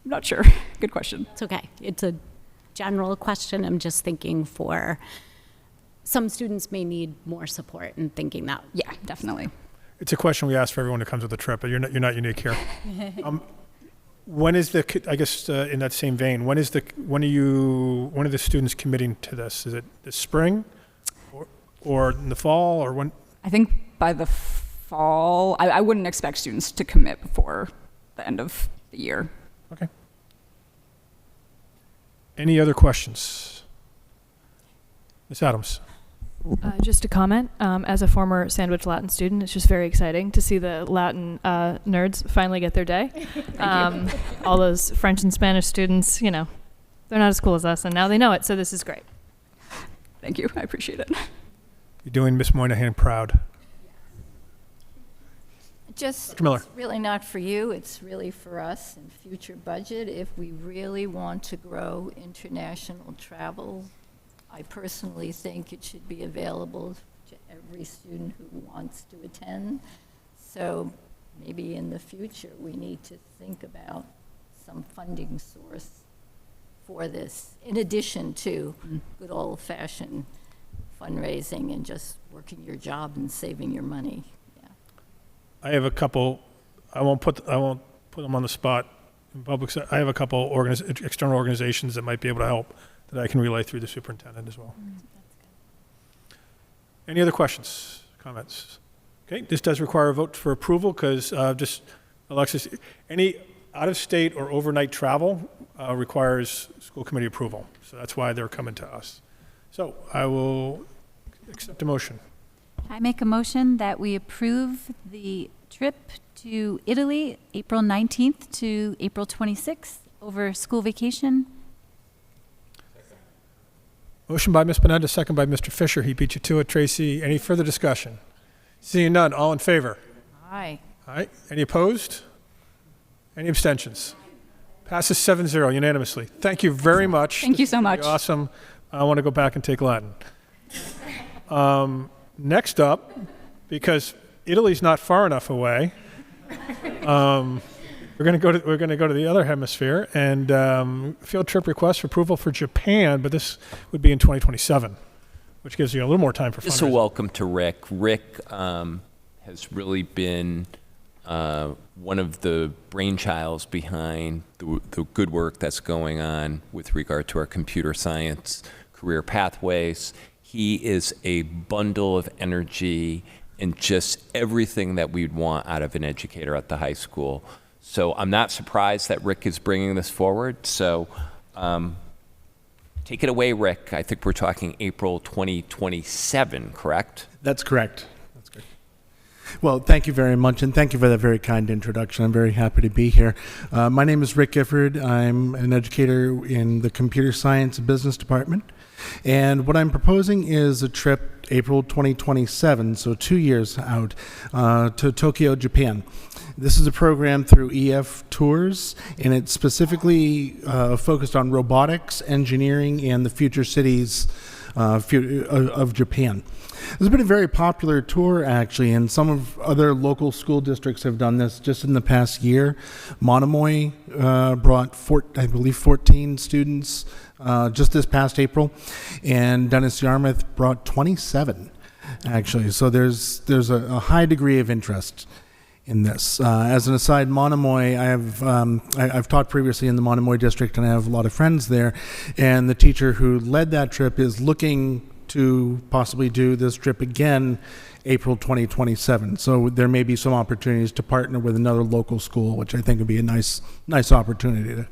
I'm not sure. Good question. It's okay. It's a general question. I'm just thinking for some students may need more support and thinking that. Yeah, definitely. It's a question we ask for everyone who comes with a trip, but you're not unique here. When is I guess in that same vein, when are the students committing to this? Is it this spring or in the fall or when? I think by the fall, I wouldn't expect students to commit before the end of the year. Okay. Any other questions? Ms. Adams. Just a comment. As a former Sandwich Latin student, it's just very exciting to see the Latin nerds finally get their day. All those French and Spanish students, they're not as cool as us, and now they know it, so this is great. Thank you. I appreciate it. You're doing Miss Moynihan proud. Just, Dr. Miller. it's really not for you, it's really for us in future budget. If we really want to grow international travel, I personally think it should be available to every student who wants to attend. So maybe in the future, we need to think about some funding source for this, in addition to good old-fashioned fundraising and just working your job and saving your money. Yeah. I have a couple. I won't put them on the spot in public. I have a couple external organizations that might be able to help that I can relay through the superintendent as well. Any other questions, comments? Okay, this does require a vote for approval because just, Alexis, any out-of-state or overnight travel requires school committee approval. So that's why they're coming to us. So I will accept a motion. I make a motion that we approve the trip to Italy, April 19th to April 26th over school vacation. Motion by Ms. Pineda, second by Mr. Fisher. He beat you to it, Tracy. Any further discussion? Seeing none, all in favor? Aye. All right, any opposed? Any abstentions? Passes 7-0 unanimously. Thank you very much. Thank you so much. Awesome. I want to go back and take Latin. Next up, because Italy's not far enough away, we're going to go to the other hemisphere and field trip request for approval for Japan, but this would be in 2027, which gives you a little more time for fundraising. Just a welcome to Rick. Rick has really been one of the brainchilds behind the good work that's going on with regard to our computer science career pathways. He is a bundle of energy and just everything that we'd want out of an educator at the high school. So I'm not surprised that Rick is bringing this forward. So take it away, Rick. I think we're talking April 2027, correct? That's correct. That's good. Well, thank you very much, and thank you for that very kind introduction. I'm very happy to be here. My name is Rick Gifford. I'm an educator in the Computer Science and Business Department. And what I'm proposing is a trip April 2027, so 2 years out, to Tokyo, Japan. This is a program through EF Tours, and it's specifically focused on robotics, engineering, and the future cities of Japan. It's been a very popular tour, actually, and some of other local school districts have done this just in the past year. Monomoy brought, I believe, 14 students just this past April, and Dennis Yarmouth brought 27, actually. So there's a high degree of interest in this. As an aside, Monomoy, I've taught previously in the Monomoy district, and I have a lot of friends there, and the teacher who led that trip is looking to possibly do this trip again April 2027. So there may be some opportunities to partner with another local school, which I think would be a nice opportunity to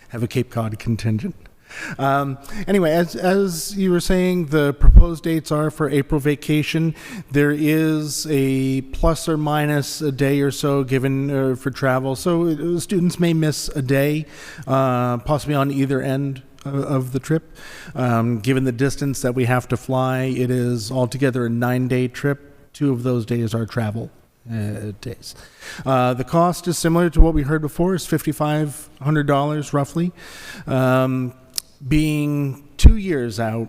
have a Cape Cod contingent. Anyway, as you were saying, the proposed dates are for April vacation. There is a plus or minus a day or so given for travel. So students may miss a day, possibly on either end of the trip. Given the distance that we have to fly, it is altogether a 9-day trip. 2 of those days are travel days. The cost is similar to what we heard before, is $5,500 roughly. Being 2 years out,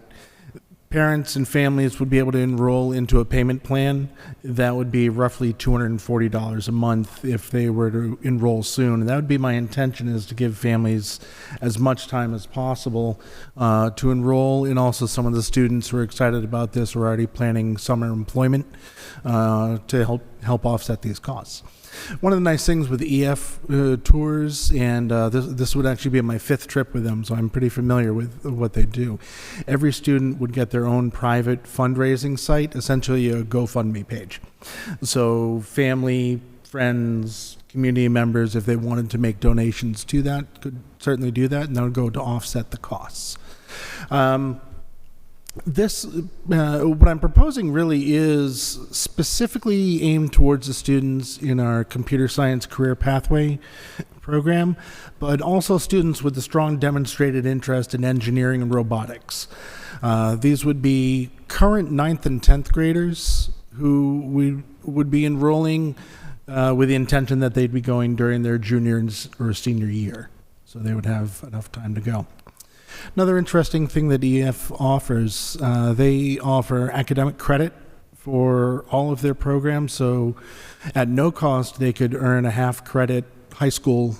parents and families would be able to enroll into a payment plan that would be roughly $240 a month if they were to enroll soon. And that would be my intention, is to give families as much time as possible to enroll. And also some of the students who are excited about this are already planning summer employment to help offset these costs. One of the nice things with EF tours, and this would actually be my 5th trip with them, so I'm pretty familiar with what they do. Every student would get their own private fundraising site, essentially a GoFundMe page. So family, friends, community members, if they wanted to make donations to that, could certainly do that, and that would go to offset the costs. What I'm proposing really is specifically aimed towards the students in our Computer Science Career Pathway program, but also students with a strong demonstrated interest in engineering and robotics. These would be current 9th and 10th graders who we would be enrolling with the intention that they'd be going during their junior or senior year, so they would have enough time to go. Another interesting thing that EF offers, they offer academic credit for all of their programs. So at no cost, they could earn a half credit high school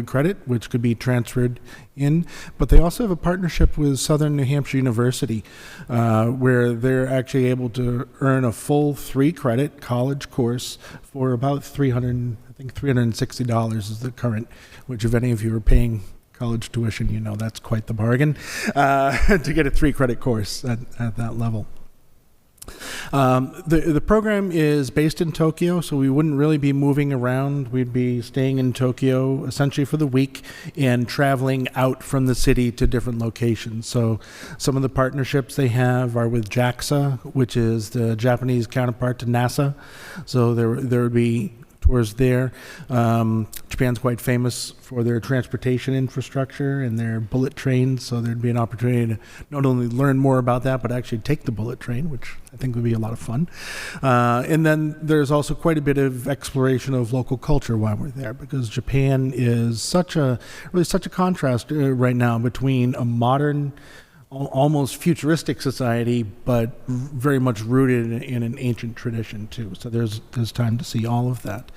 credit, which could be transferred in. But they also have a partnership with Southern New Hampshire University, where they're actually able to earn a full 3 credit college course for about $360 is the current, which if any of you are paying college tuition, you know that's quite the bargain to get a 3 credit course at that level. The program is based in Tokyo, so we wouldn't really be moving around. We'd be staying in Tokyo essentially for the week and traveling out from the city to different locations. So some of the partnerships they have are with JAXA, which is the Japanese counterpart to NASA. So there would be tours there. Japan's quite famous for their transportation infrastructure and their bullet trains, so there'd be an opportunity to not only learn more about that, but actually take the bullet train, which I think would be a lot of fun. And then there's also quite a bit of exploration of local culture while we're there, because Japan is really such a contrast right now between a modern, almost futuristic society, but very much rooted in an ancient tradition too. So there's time to see all of that.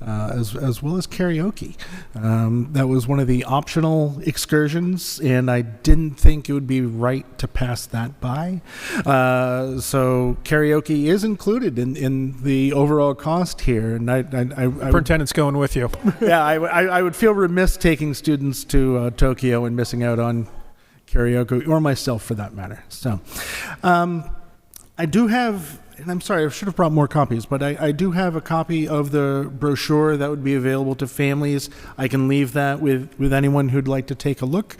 as well as karaoke. That was one of the optional excursions, and I didn't think it would be right to pass that by. So karaoke is included in the overall cost here, and I Superintendent's going with you. yeah, I would feel remiss taking students to Tokyo and missing out on karaoke, or myself for that matter. So I do have, and I'm sorry, I should have brought more copies, but I do have a copy of the brochure that would be available to families. I can leave that with anyone who'd like to take a look.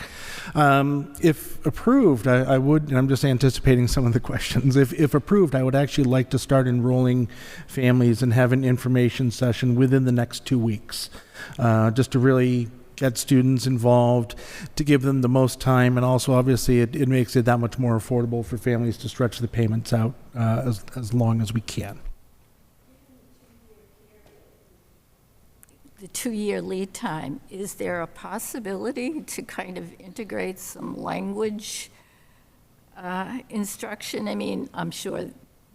If approved, I would, and I'm just anticipating some of the questions, if approved, I would actually like to start enrolling families and have an information session within the next 2 weeks, just to really get students involved, to give them the most time, and also obviously it makes it that much more affordable for families to stretch the payments out as long as we can. The 2-year lead time, is there a possibility to kind of integrate some language instruction? I mean, I'm sure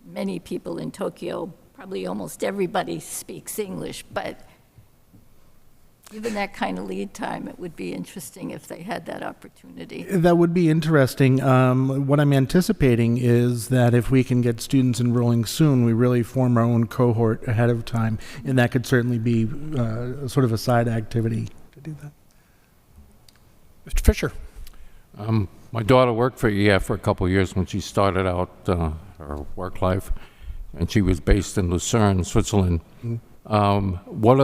many people in Tokyo, probably almost everybody speaks English, but given that kind of lead time, it would be interesting if they had that opportunity. That would be interesting. What I'm anticipating is that if we can get students enrolling soon, we really form our own cohort ahead of time, and that could certainly be sort of a side activity to do that. Mr. Fisher. My daughter worked for EF for a couple of years when she started out her work life, and she was based in Lucerne, Switzerland. Mm-hmm.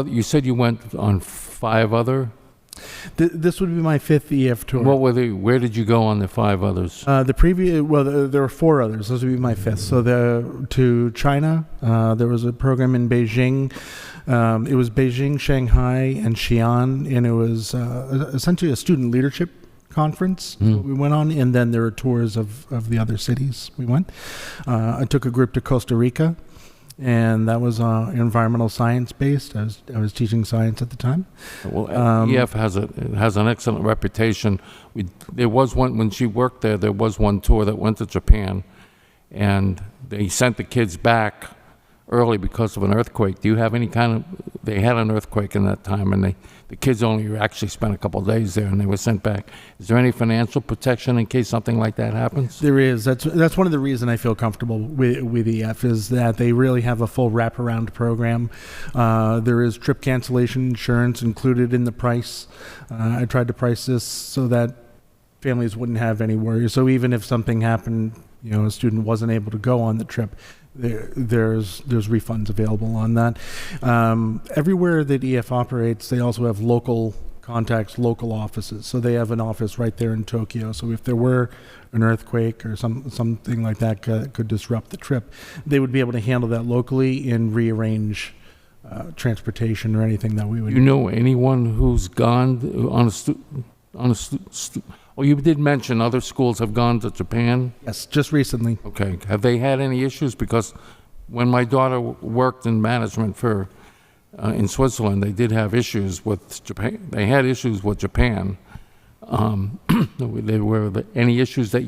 You said you went on 5 other? This would be my 5th EF tour. What were where did you go on the 5 others? There were 4 others. Those would be my 5th. So to China, there was a program in Beijing. It was Beijing, Shanghai, and Xi'an, and it was essentially a student leadership conference we went on, and then there were tours of the other cities we went. I took a group to Costa Rica, and that was environmental science based. I was teaching science at the time. Well, EF has an excellent reputation. There was one when she worked there. There was one tour that went to Japan, and they sent the kids back early because of an earthquake. Do you have any kind of? They had an earthquake in that time, and the kids only actually spent a couple of days there, and they were sent back. Is there any financial protection in case something like that happens? There is. That's one of the reasons I feel comfortable with EF is that they really have a full wraparound program. There is trip cancellation insurance included in the price. I tried to price this so that families wouldn't have any worries. So even if something happened, a student wasn't able to go on the trip, there's refunds available on that. Everywhere that EF operates, they also have local contacts, local offices. So they have an office right there in Tokyo. So if there were an earthquake or something like that could disrupt the trip, they would be able to handle that locally and rearrange transportation or anything that we would. You know anyone who's gone on a well, you did mention other schools have gone to Japan? Yes, just recently. Okay. Have they had any issues? Because when my daughter worked in management in Switzerland, they did have issues with Japan. They had issues with Japan. Were there any issues that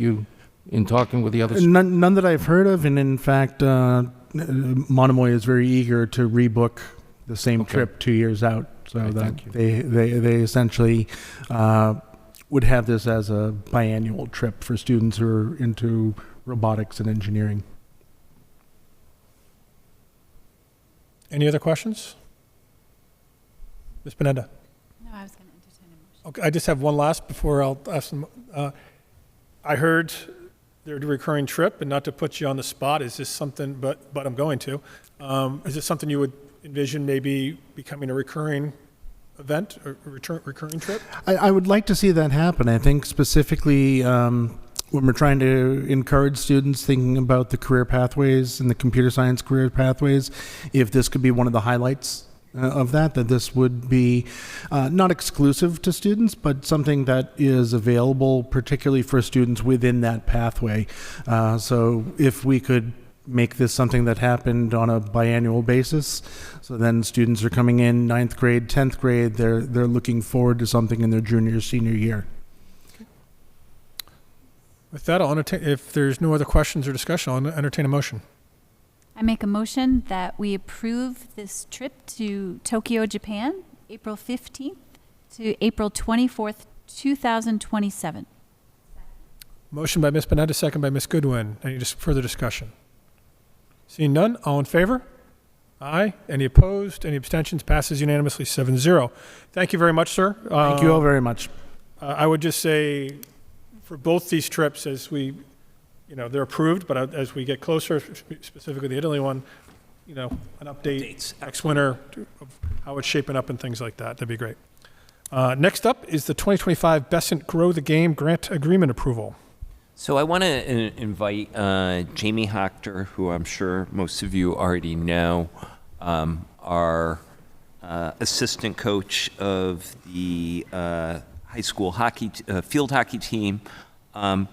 in talking with the others? None that I've heard of, and in fact, Monomoy is very eager to rebook the same trip 2 years out. So that they essentially would have this as a biannual trip for students who are into robotics and engineering. Any other questions? Ms. Pineda? No, I was going to entertain a motion. Okay, I just have one last before I'll ask them. I heard there's a recurring trip, and not to put you on the spot, is this something, but I'm going to. Is this something you would envision maybe becoming a recurring event or recurring trip? I would like to see that happen. I think specifically when we're trying to encourage students thinking about the career pathways and the computer science career pathways, if this could be one of the highlights of that this would be not exclusive to students, but something that is available particularly for students within that pathway. So if we could make this something that happened on a biannual basis, so then students are coming in 9th grade, 10th grade, they're looking forward to something in their junior, senior year. Okay. With that, I'll entertain, if there's no other questions or discussion, I'll entertain a motion. I make a motion that we approve this trip to Tokyo, Japan, April 15th to April 24th, 2027. Motion by Ms. Bonetta, second by Ms. Goodwin. Any further discussion? Seeing none, all in favor? Aye. Any opposed? Any abstentions? Passes unanimously 7-0. Thank you very much, sir. Thank you all very much. I would just say for both these trips, as we, they're approved, but as we get closer, specifically the Italy one, an update next winter of how it's shaping up and things like that. That'd be great. Next up is the 2025 Bessant Grow the Game Grant Agreement Approval. So I want to invite Jamie Hochter, who I'm sure most of you already know, our assistant coach of the high school field hockey team.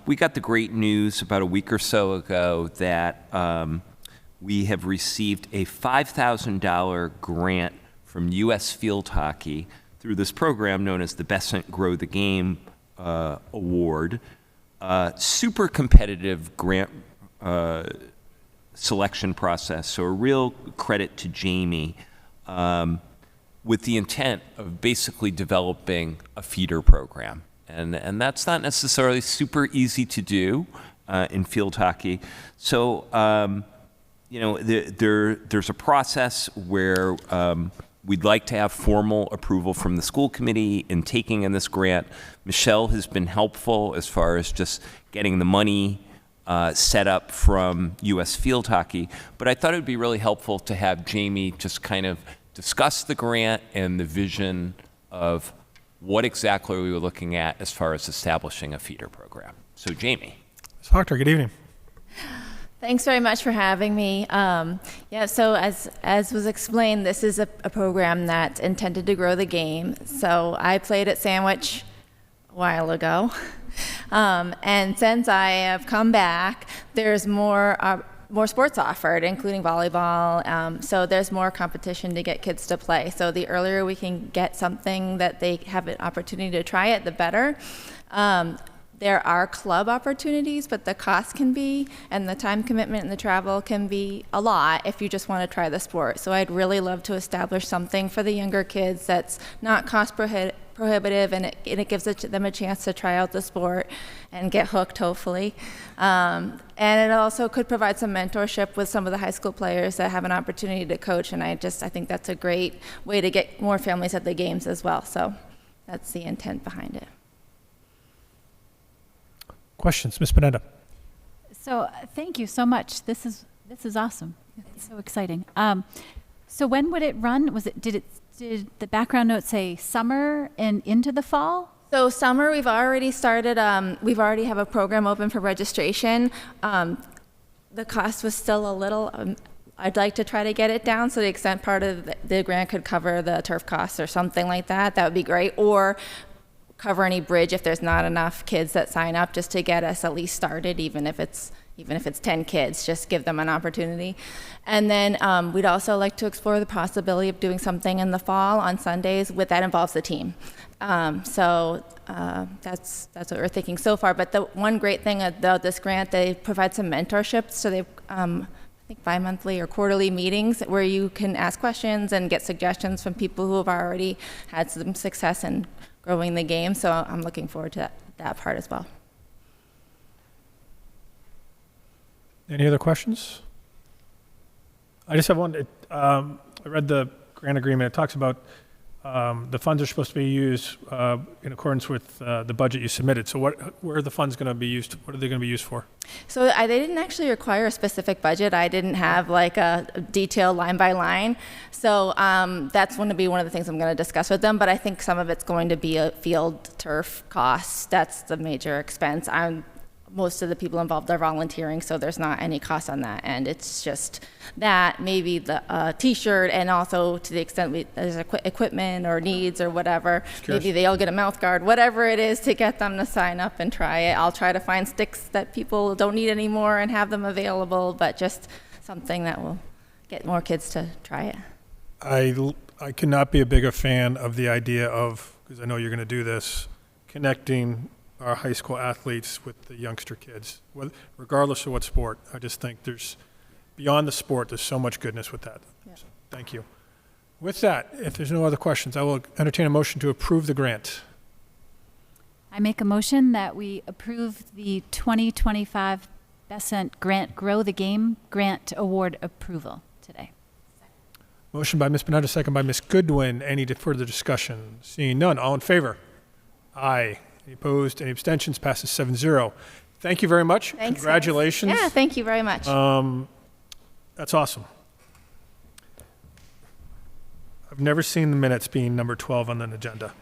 We got the great news about a week or so ago that we have received a $5,000 grant from U.S. Field Hockey through this program known as the Bessant Grow the Game Award. Super competitive grant selection process, so a real credit to Jamie with the intent of basically developing a feeder program. And that's not necessarily super easy to do in field hockey. So, there's a process where we'd like to have formal approval from the school committee in taking in this grant. Michelle has been helpful as far as just getting the money set up from U.S. Field Hockey. But I thought it would be really helpful to have Jamie just kind of discuss the grant and the vision of what exactly we were looking at as far as establishing a feeder program. So Jamie. Ms. Hochter, good evening. Thanks very much for having me. So as was explained, this is a program that's intended to grow the game. So I played at Sandwich a while ago. And since I have come back, there's more sports offered, including volleyball. So there's more competition to get kids to play. So the earlier we can get something that they have an opportunity to try it, the better. There are club opportunities, but the cost can be, and the time commitment and the travel can be a lot if you just want to try the sport. So I'd really love to establish something for the younger kids that's not cost prohibitive, and it gives them a chance to try out the sport and get hooked, hopefully. And it also could provide some mentorship with some of the high school players that have an opportunity to coach, and I think that's a great way to get more families at the games as well. So that's the intent behind it. Questions, Ms. Bonetta? So thank you so much. This is awesome. It's so exciting. So when would it run? Did the background note say summer and into the fall? So summer, we've already started. We've already have a program open for registration. The cost was still a little. I'd like to try to get it down so the extent part of the grant could cover the turf costs or something like that. That would be great. Or cover any bridge if there's not enough kids that sign up, just to get us at least started, even if it's 10 kids, just give them an opportunity. And then we'd also like to explore the possibility of doing something in the fall on Sundays that involves the team. That's what we're thinking so far. But the one great thing about this grant, they provide some mentorship. So they I think bi-monthly or quarterly meetings where you can ask questions and get suggestions from people who have already had some success in growing the game. So I'm looking forward to that part as well. Any other questions? I just have one. I read the grant agreement. It talks about the funds are supposed to be used in accordance with the budget you submitted. So where are the funds going to be used? What are they going to be used for? So they didn't actually require a specific budget. I didn't have like a detailed line by line. So that's going to be one of the things I'm going to discuss with them. But I think some of it's going to be a field turf costs. That's the major expense. Most of the people involved are volunteering, so there's not any cost on that end. It's just that, maybe the T-shirt, and also to the extent there's equipment or needs or whatever, maybe they all get a mouth guard, whatever it is to get them to sign up and try it. I'll try to find sticks that people don't need anymore and have them available, but just something that will get more kids to try it. I cannot be a bigger fan of the idea of, because I know you're going to do this, connecting our high school athletes with the youngster kids, regardless of what sport. I just think there's beyond the sport, there's so much goodness with that. So, thank you. With that, if there's no other questions, I will entertain a motion to approve the grant. I make a motion that we approve the 2025 Bessant Grant Grow the Game Grant Award approval today. Motion by Ms. Bonetta, second by Ms. Goodwin. Any further discussion? Seeing none, all in favor? Aye. Any opposed? Any abstentions? Passes 7-0. Thank you very much. Thanks, guys. Congratulations. Yeah, thank you very much. That's awesome. I've never seen the minutes being number 12 on an agenda.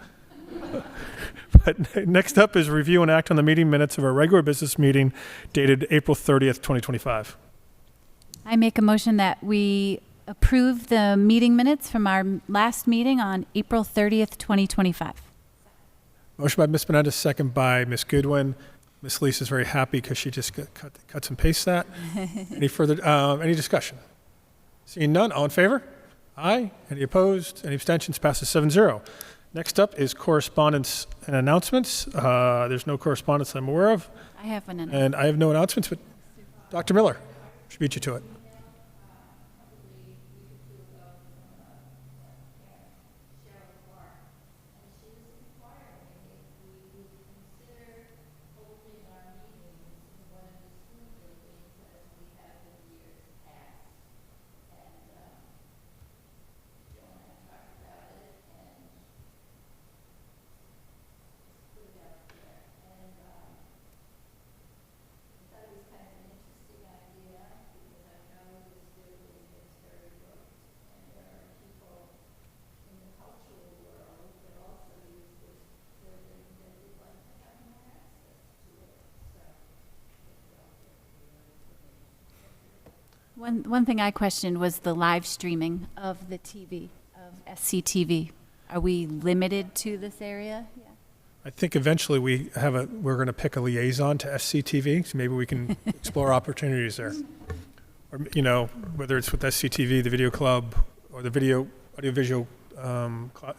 But next up is review and act on the meeting minutes of our regular business meeting dated April 30th, 2025. I make a motion that we approve the meeting minutes from our last meeting on April 30th, 2025. Motion by Ms. Bonetta, second by Ms. Goodwin. Ms. Lisa's very happy because she just cuts and pastes that. Any further, any discussion? Seeing none, all in favor? Aye. Any opposed? Any abstentions? Passes 7-0. Next up is correspondence and announcements. There's no correspondence I'm aware of. I have one. And I have no announcements, but Dr. Miller, should beat you to it. One thing I questioned was the live streaming of the TV, of SCTV. Are we limited to this area? Yeah. I think eventually we're going to pick a liaison to SCTV, so maybe we can explore opportunities there. Or, whether it's with SCTV, the video club, or the audiovisual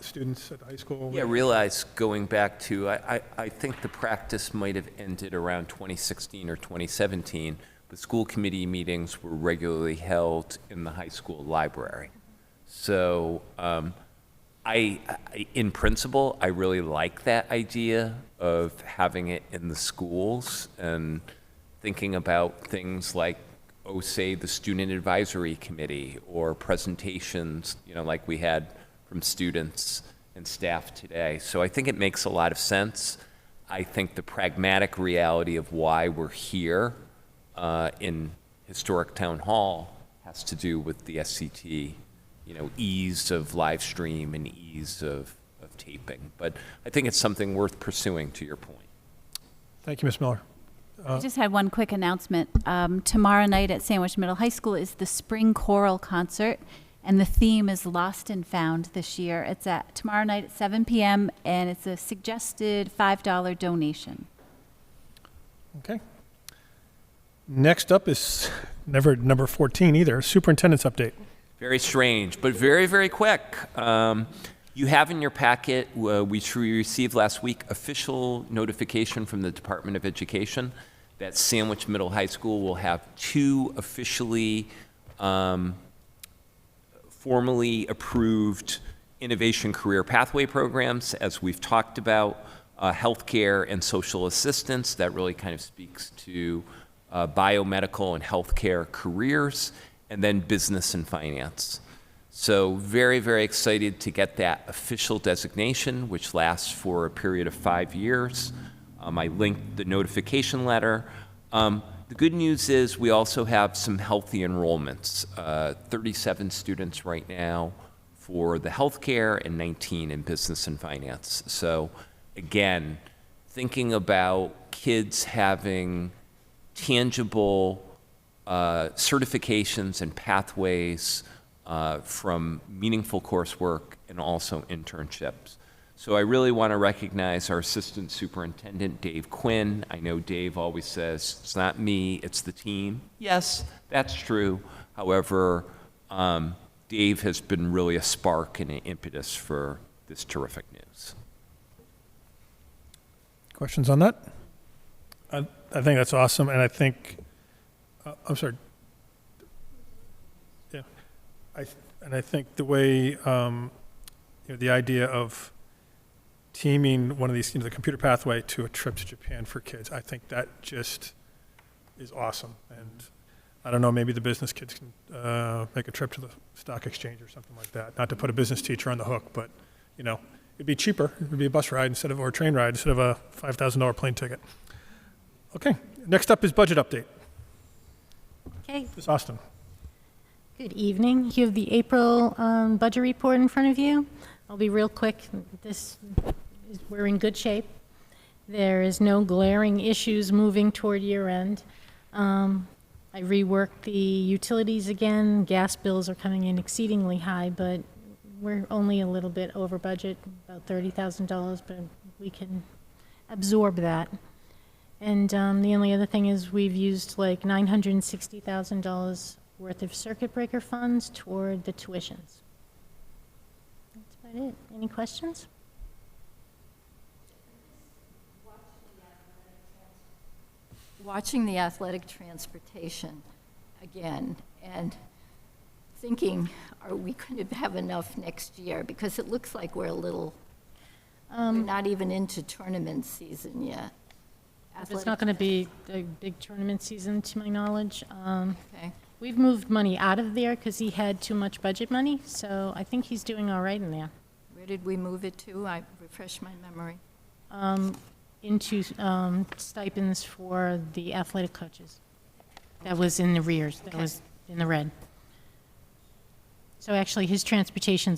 students at high school. Yeah, realize going back to, I think the practice might have ended around 2016 or 2017. The school committee meetings were regularly held in the high school library. So in principle, I really like that idea of having it in the schools and thinking about things like, say, the student advisory committee or presentations, like we had from students and staff today. So I think it makes a lot of sense. I think the pragmatic reality of why we're here in Historic Town Hall has to do with the SCT, ease of live stream and ease of taping. But I think it's something worth pursuing, to your point. Thank you, Ms. Miller. I just had one quick announcement. Tomorrow night at Sandwich Middle High School is the Spring Choral Concert, and the theme is Lost and Found this year. It's tomorrow night at 7 p.m., and it's a suggested $5 donation. Okay. Next up is never number 14 either, superintendent's update. Very strange, but very, very quick. You have in your packet, we received last week, official notification from the Department of Education that Sandwich Middle High School will have 2 officially formally approved Innovation Career Pathway programs, as we've talked about, healthcare and social assistance. That really kind of speaks to biomedical and healthcare careers, and then business and finance. So very, very excited to get that official designation, which lasts for a period of 5 years. I linked the notification letter. The good news is we also have some healthy enrollments, 37 students right now for the healthcare and 19 in business and finance. So again, thinking about kids having tangible certifications and pathways from meaningful coursework and also internships. So I really want to recognize our Assistant Superintendent, Dave Quinn. I know Dave always says, it's not me, it's the team. Yes, that's true. However, Dave has been really a spark and an impetus for this terrific news. Questions on that? I think that's awesome, and I think, I'm sorry. Yeah. I think the way, the idea of teaming one of these, the computer pathway to a trip to Japan for kids, I think that just is awesome. And I don't know, maybe the business kids can make a trip to the stock exchange or something like that. Not to put a business teacher on the hook, but, it'd be cheaper. It would be a bus ride or a train ride instead of a $5,000 plane ticket. Okay, next up is budget update. Okay. Ms. Austin. Good evening. You have the April budget report in front of you. I'll be real quick. We're in good shape. There is no glaring issues moving toward year end. I reworked the utilities again. Gas bills are coming in exceedingly high, but we're only a little bit over budget, about $30,000, but we can absorb that. And the only other thing is we've used like $960,000 worth of circuit breaker funds toward the tuitions. That's about it. Any questions? Watching the athletic transportation again and thinking, are we going to have enough next year? Because it looks like we're we're not even into tournament season yet. It's not going to be a big tournament season, to my knowledge. Okay. We've moved money out of there because he had too much budget money, so I think he's doing all right in there. Where did we move it to? I refresh my memory. Into stipends for the athletic coaches. That was in the rears. That was in the red. So actually, his transportation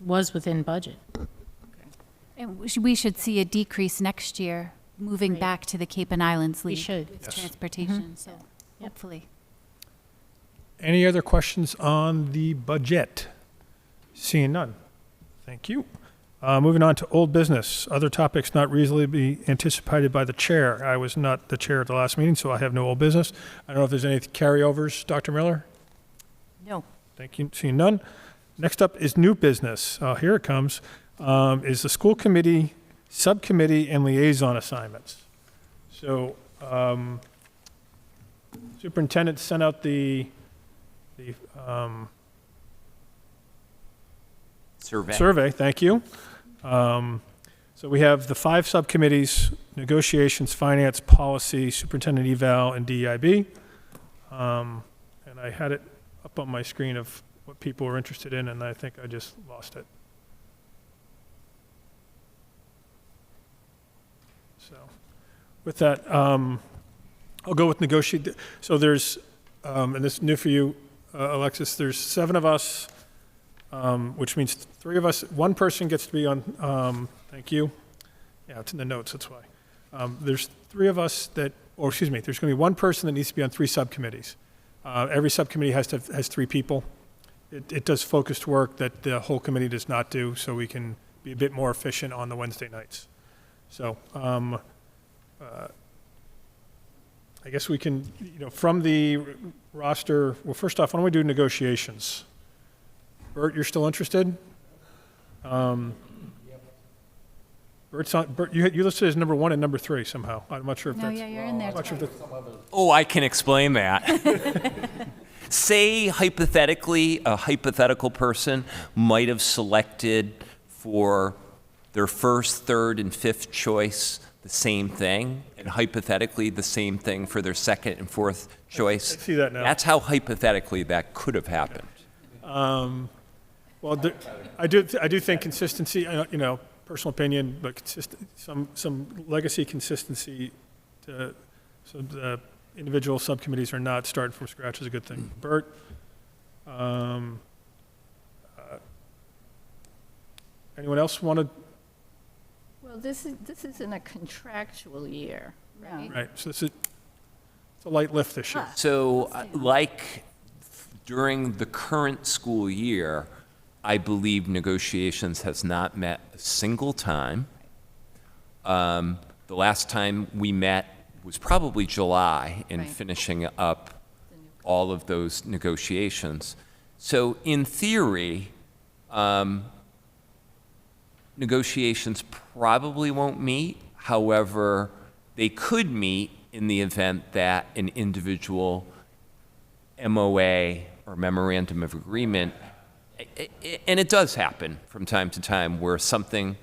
was within budget. And we should see a decrease next year, moving Right. back to the Cape and Islands We League should. with Yes. transportation. So hopefully. Any other questions on the budget? Seeing none. Thank you. Moving on to old business. Other topics not reasonably be anticipated by the chair. I was not the chair at the last meeting, so I have no old business. I don't know if there's any carryovers, Dr. Miller? No. Thank you. Seeing none. Next up is new business. Here it comes. Is the school committee, subcommittee, and liaison assignments. So, superintendent sent out the survey. Thank you. So we have the 5 subcommittees: negotiations, finance, policy, superintendent eval, and DEIB. And I had it up on my screen of what people were interested in, and I think I just lost it. So with that, I'll go with negotiate. So there's, and this is new for you, Alexis, there's 7 of us, which means 3 of us, 1 person gets to be on, thank you. Yeah, it's in the notes, that's why. There's 3 of us that, or excuse me, there's going to be 1 person that needs to be on 3 subcommittees. Every subcommittee has 3 people. It does focused work that the whole committee does not do, so we can be a bit more efficient on the Wednesday nights. So I guess we can, from the roster, well, first off, why don't we do negotiations? Bert, you're still interested? Bert, you listed as number 1 and number 3 somehow. I'm not sure if No, that's... yeah, you're in there. I'm not sure if Oh, I can explain that. Say, hypothetically, a hypothetical person might have selected for their first, third, and fifth choice the same thing, and hypothetically the same thing for their second and fourth choice. I see that now. That's how hypothetically that could have happened. Well, I do think consistency, personal opinion, but some legacy consistency so the individual subcommittees are not starting from scratch is a good thing. Bert, anyone else want to? Well, this isn't a contractual year, right? Right, so it's a light lift this year. So, like during the current school year, I believe negotiations has not met a single time. The last time we met was probably July in finishing up all of those negotiations. So in theory, negotiations probably won't meet. However, they could meet in the event that an individual MOA or memorandum of agreement. And it does happen from time to time where something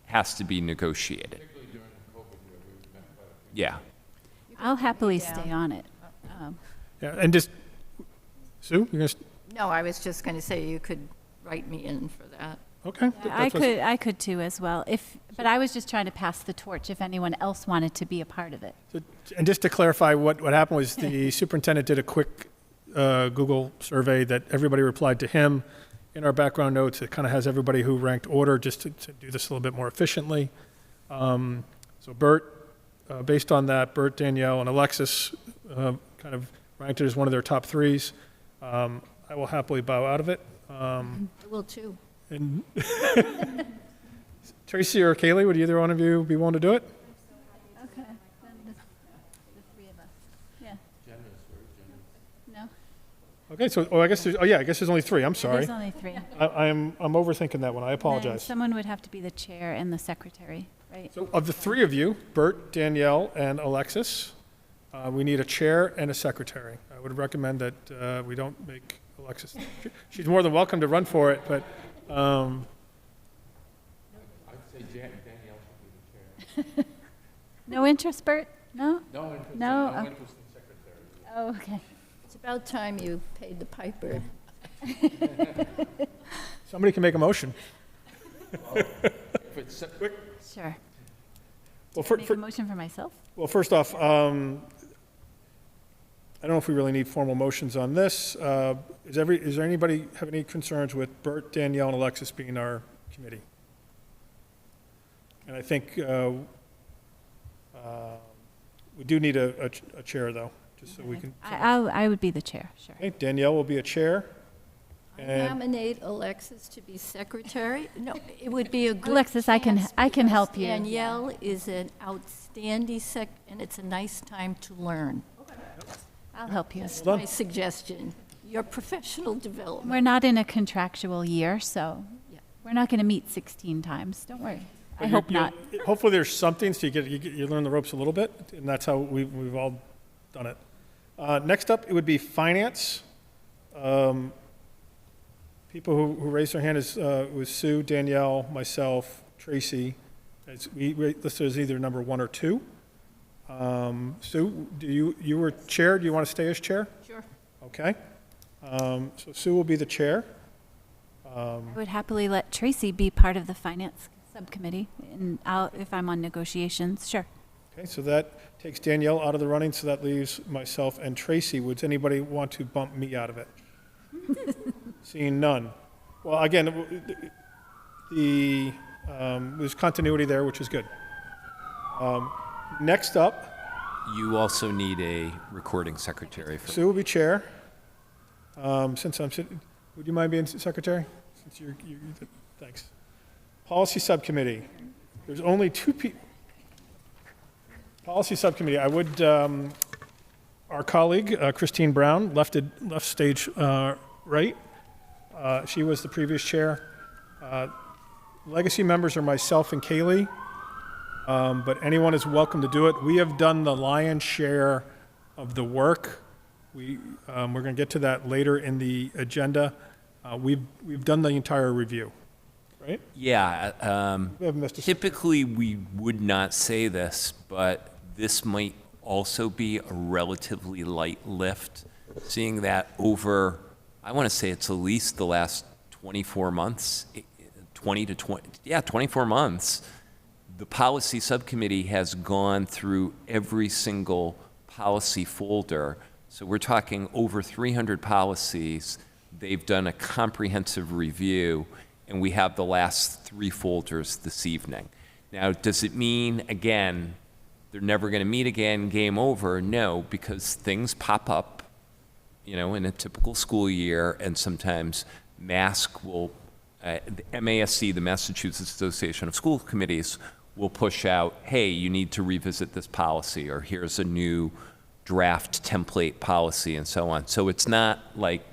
has to be negotiated. Yeah. I'll happily stay on it. Yeah, and just, Sue, you're gonna, No, I was just going to say you could write me in for that. okay. I could too as well. But I was just trying to pass the torch if anyone else wanted to be a part of it. And just to clarify, what happened was the superintendent did a quick Google survey that everybody replied to him. In our background notes, it kind of has everybody who ranked order, just to do this a little bit more efficiently. So Bert, based on that, Bert, Danielle, and Alexis kind of ranked it as one of their top threes. I will happily bow out of it. I will too. And Tracy or Kaylee, would either one of you be willing to do it? Okay, then the three of us. Yeah. No? Okay, so, I guess there's only three, I'm sorry. There's only three. I'm overthinking that one, I Then apologize. someone would have to be the chair and the secretary, right? So of the three of you, Bert, Danielle, and Alexis, we need a chair and a secretary. I would recommend that we don't make Alexis, she's more than welcome to run for it, but I'd say Danielle should be the chair. No interest, Bert? No? No interest, No? no Oh. interest in secretary. Oh, okay. It's about time you paid the piper. somebody can make a motion. If it's Sure. Well, Make a motion for myself? Well, first off, I don't know if we really need formal motions on this. Is there anybody have any concerns with Bert, Danielle, and Alexis being our committee? And I think we do need a chair, though, just so we can. I would be the chair, sure. Okay, Danielle will be a chair. I And nominate Alexis to be secretary. No, it would be a good Alexis, I can chance help because you. Danielle is an outstanding and it's a nice time to learn. I'll help you. That's my suggestion. Your professional development. We're not in a contractual year, so we're not going to meet 16 times. Don't worry. I hope not. Hopefully there's something so you learn the ropes a little bit, and that's how we've all done it. Next up, it would be finance. People who raised their hand was Sue, Danielle, myself, Tracy. We listed as either number 1 or 2. Sue, you were chair. Do you want to stay as chair? Sure. Okay. So Sue will be the chair. I would happily let Tracy be part of the finance subcommittee, and if I'm on negotiations, sure. Okay, so that takes Danielle out of the running, so that leaves myself and Tracy. Would anybody want to bump me out of it? Seeing none. Well, again, there's continuity there, which is good. Next up. You also need a recording secretary. Sue will be chair. Since I'm sitting, would you mind being secretary? Since you're thanks. Policy subcommittee. There's only 2 people. Policy subcommittee. I would, our colleague, Christine Brown, left stage right. She was the previous chair. Legacy members are myself and Kaylee, but anyone is welcome to do it. We have done the lion's share of the work. We're going to get to that later in the agenda. We've done the entire review, right? Yeah. We haven't missed a Typically, we would not say this, but this might also be a relatively light lift, seeing that over, I want to say it's at least the last 24 months, 24 months, the policy subcommittee has gone through every single policy folder. So we're talking over 300 policies. They've done a comprehensive review, and we have the last 3 folders this evening. Now, does it mean, again, they're never going to meet again, game over? No, because things pop up, in a typical school year, and sometimes MASC will, the MASC, the Massachusetts Association of School Committees, will push out, hey, you need to revisit this policy, or here's a new draft template policy, and so on. So it's not like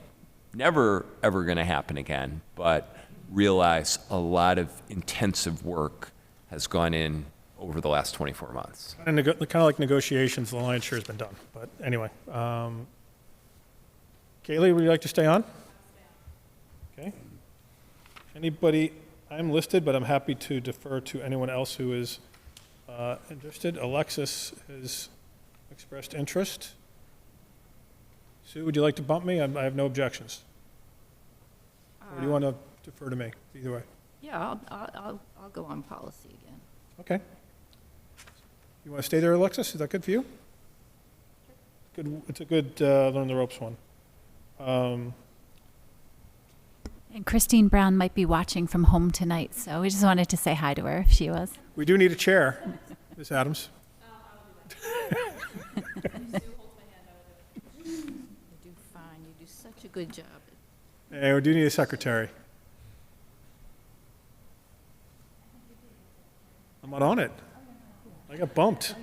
never, ever going to happen again, but realize a lot of intensive work has gone in over the last 24 months. Kind of like negotiations, the lion's share has been done. But anyway, Kaylee, would you like to stay on? Okay. Anybody, I'm listed, but I'm happy to defer to anyone else who is interested. Alexis has expressed interest. Sue, would you like to bump me? I have no objections. Or do you want to defer to me? Either way. Yeah, I'll go on policy again. Okay. You want to stay there, Alexis? Is that good for you? Good. It's a good learn the ropes one. And Christine Brown might be watching from home tonight, so we just wanted to say hi to her if she was. We do need a chair, Ms. Adams. You do fine. You do such a good job. And we do need a secretary. I'm not on it. I got bumped.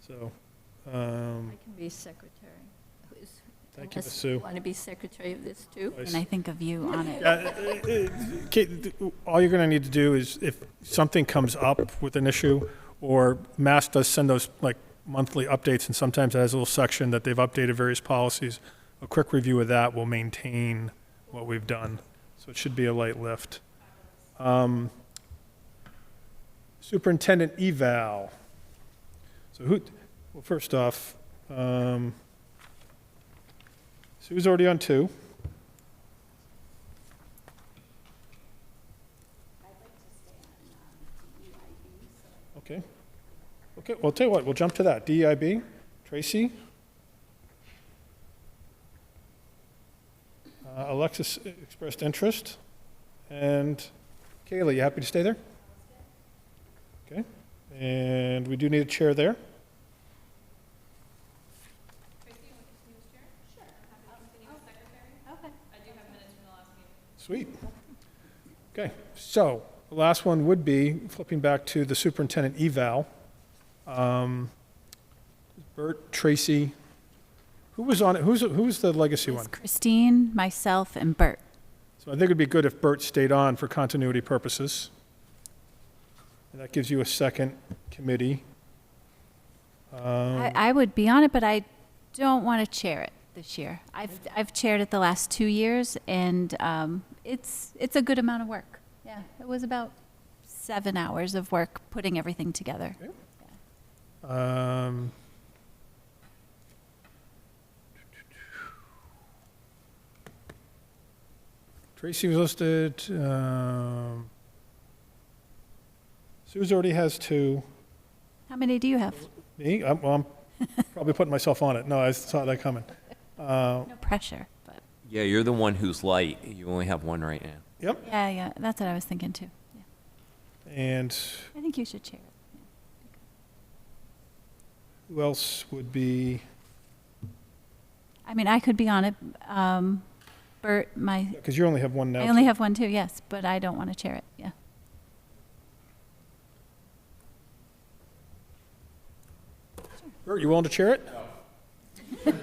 So, I can be secretary. thank you, Ms. Sue. Want to be secretary of this too? And I think of you on it. All you're going to need to do is if something comes up with an issue, or Mass does send those like monthly updates, and sometimes it has a little section that they've updated various policies. A quick review of that will maintain what we've done. So it should be a light lift. Superintendent eval. So well, first off, Sue's already on 2. Okay. Okay, well, I'll tell you what, we'll jump to that. DEIB, Tracy. Alexis expressed interest. And Kayla, you happy to stay there? Okay. And we do need a chair there. Sweet. Okay, so the last one would be flipping back to the superintendent eval. Bert, Tracy, who was on it? Who's the legacy one? Christine, myself, and Bert. So I think it'd be good if Bert stayed on for continuity purposes. And that gives you a second committee. I would be on it, but I don't want to chair it this year. I've chaired it the last 2 years, and it's a good amount of work. Yeah, it was about 7 hours of work putting everything together. Okay. Tracy was listed. Suze already has 2. How many do you have? Me? I'm probably putting myself on it. No, I saw that coming. No pressure, but. Yeah, you're the one who's light. You only have 1 right now. Yep. Yeah, that's what I was thinking too. Yeah. And I think you should chair it. who else would be? I mean, I could be on it. Bert, Because you only have 1 now. I only have 1 too, yes, but I don't want to chair it, yeah. Bert, you willing to chair it? No.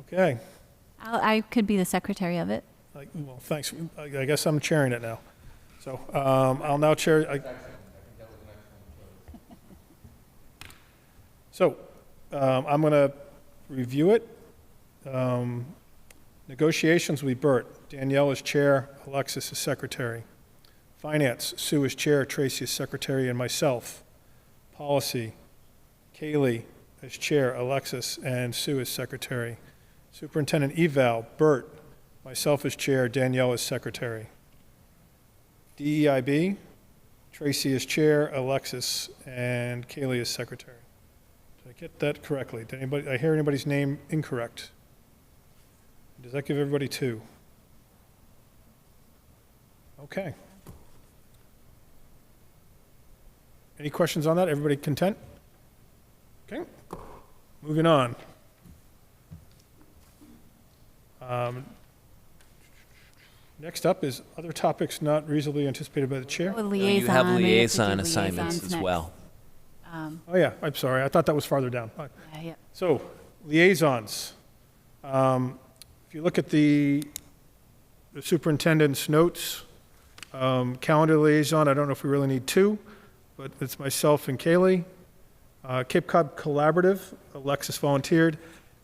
Okay. I could be the secretary of it. Well, thanks. I guess I'm chairing it now. So I'll now chair. So I'm going to review it. Negotiations will be Bert. Danielle is chair. Alexis is secretary. Finance, Sue is chair. Tracy is secretary, and myself. Policy, Kaylee is chair. Alexis and Sue is secretary. Superintendent eval, Bert. Myself is chair. Danielle is secretary. DEIB, Tracy is chair. Alexis and Kaylee is secretary. Did I get that correctly? Did I hear anybody's name incorrect? Does that give everybody 2? Okay. Any questions on that? Everybody content? Okay. Moving on. Next up is other topics not reasonably anticipated by the chair. Oh, You have liaison. liaison assignments liaisons as well. Oh, yeah, I'm sorry. I thought that was farther down. Yeah. So, liaisons. If you look at the superintendent's notes, calendar liaison, I don't know if we really need 2, but it's myself and Kaylee. Cape Cod Collaborative, Alexis volunteered.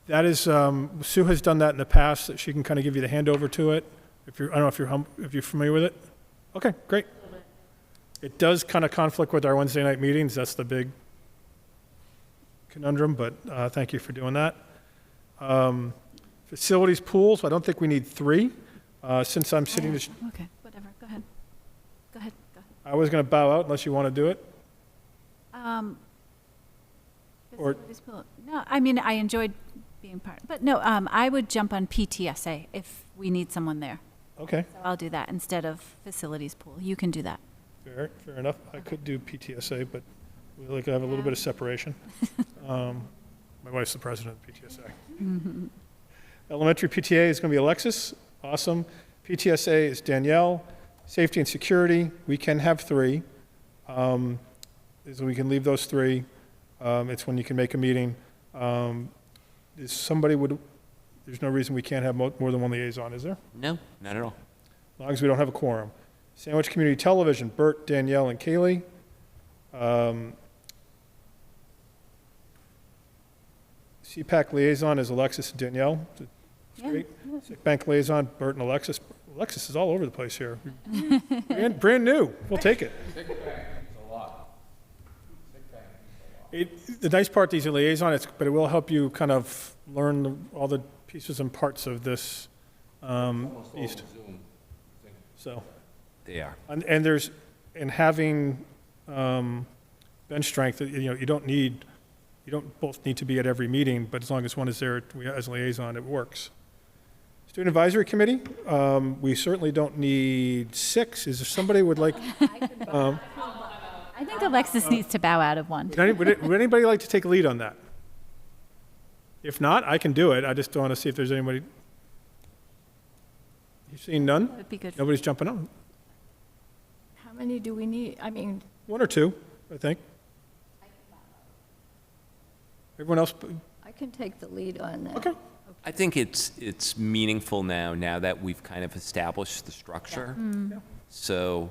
That is, Sue has done that in the past, that she can kind of give you the handover to it. I don't know if you're familiar with it. Okay, great. It does kind of conflict with our Wednesday night meetings. That's the big conundrum, but thank you for doing that. Facilities pools, I don't think we need 3. Since I'm sitting, Okay, whatever, go ahead. Go ahead. I was going to bow out unless you want to do it. Or- Facilities pool. No, I mean, I enjoyed being part, but no, I would jump on PTSA if we need someone there. Okay, So I'll do that instead of facilities pool. You can do that. fair enough. I could do PTSA, but we like to have a little bit of separation. My wife's the president of PTSA. Elementary PTA is going to be Alexis. Awesome. PTSA is Danielle. Safety and security, we can have 3. So we can leave those 3. It's when you can make a meeting. There's no reason we can't have more than one liaison, is there? No, not at all. As long as we don't have a quorum. Sandwich Community Television, Bert, Danielle, and Kaylee. CPAC Liaison is Alexis and Danielle. That's great. Sick Bank Liaison, Bert and Alexis. Alexis is all over the place here. brand new. We'll take it. The nice part, these are liaison, but it will help you kind of learn all the pieces and parts of this beast. So. They are. And having bench strength, you don't both need to be at every meeting, but as long as one is there as a liaison, it works. Student Advisory Committee, we certainly don't need 6. Is there somebody would like? I think Alexis needs to bow out of one. Would anybody like to take lead on that? If not, I can do it. I just don't want to see if there's anybody. You've seen none? That would be good. Nobody's jumping on. How many do we need? I mean, 1 or 2, I think. Everyone else? I can take the lead on that. Okay. I think it's meaningful now that we've kind of established the structure. Mm. So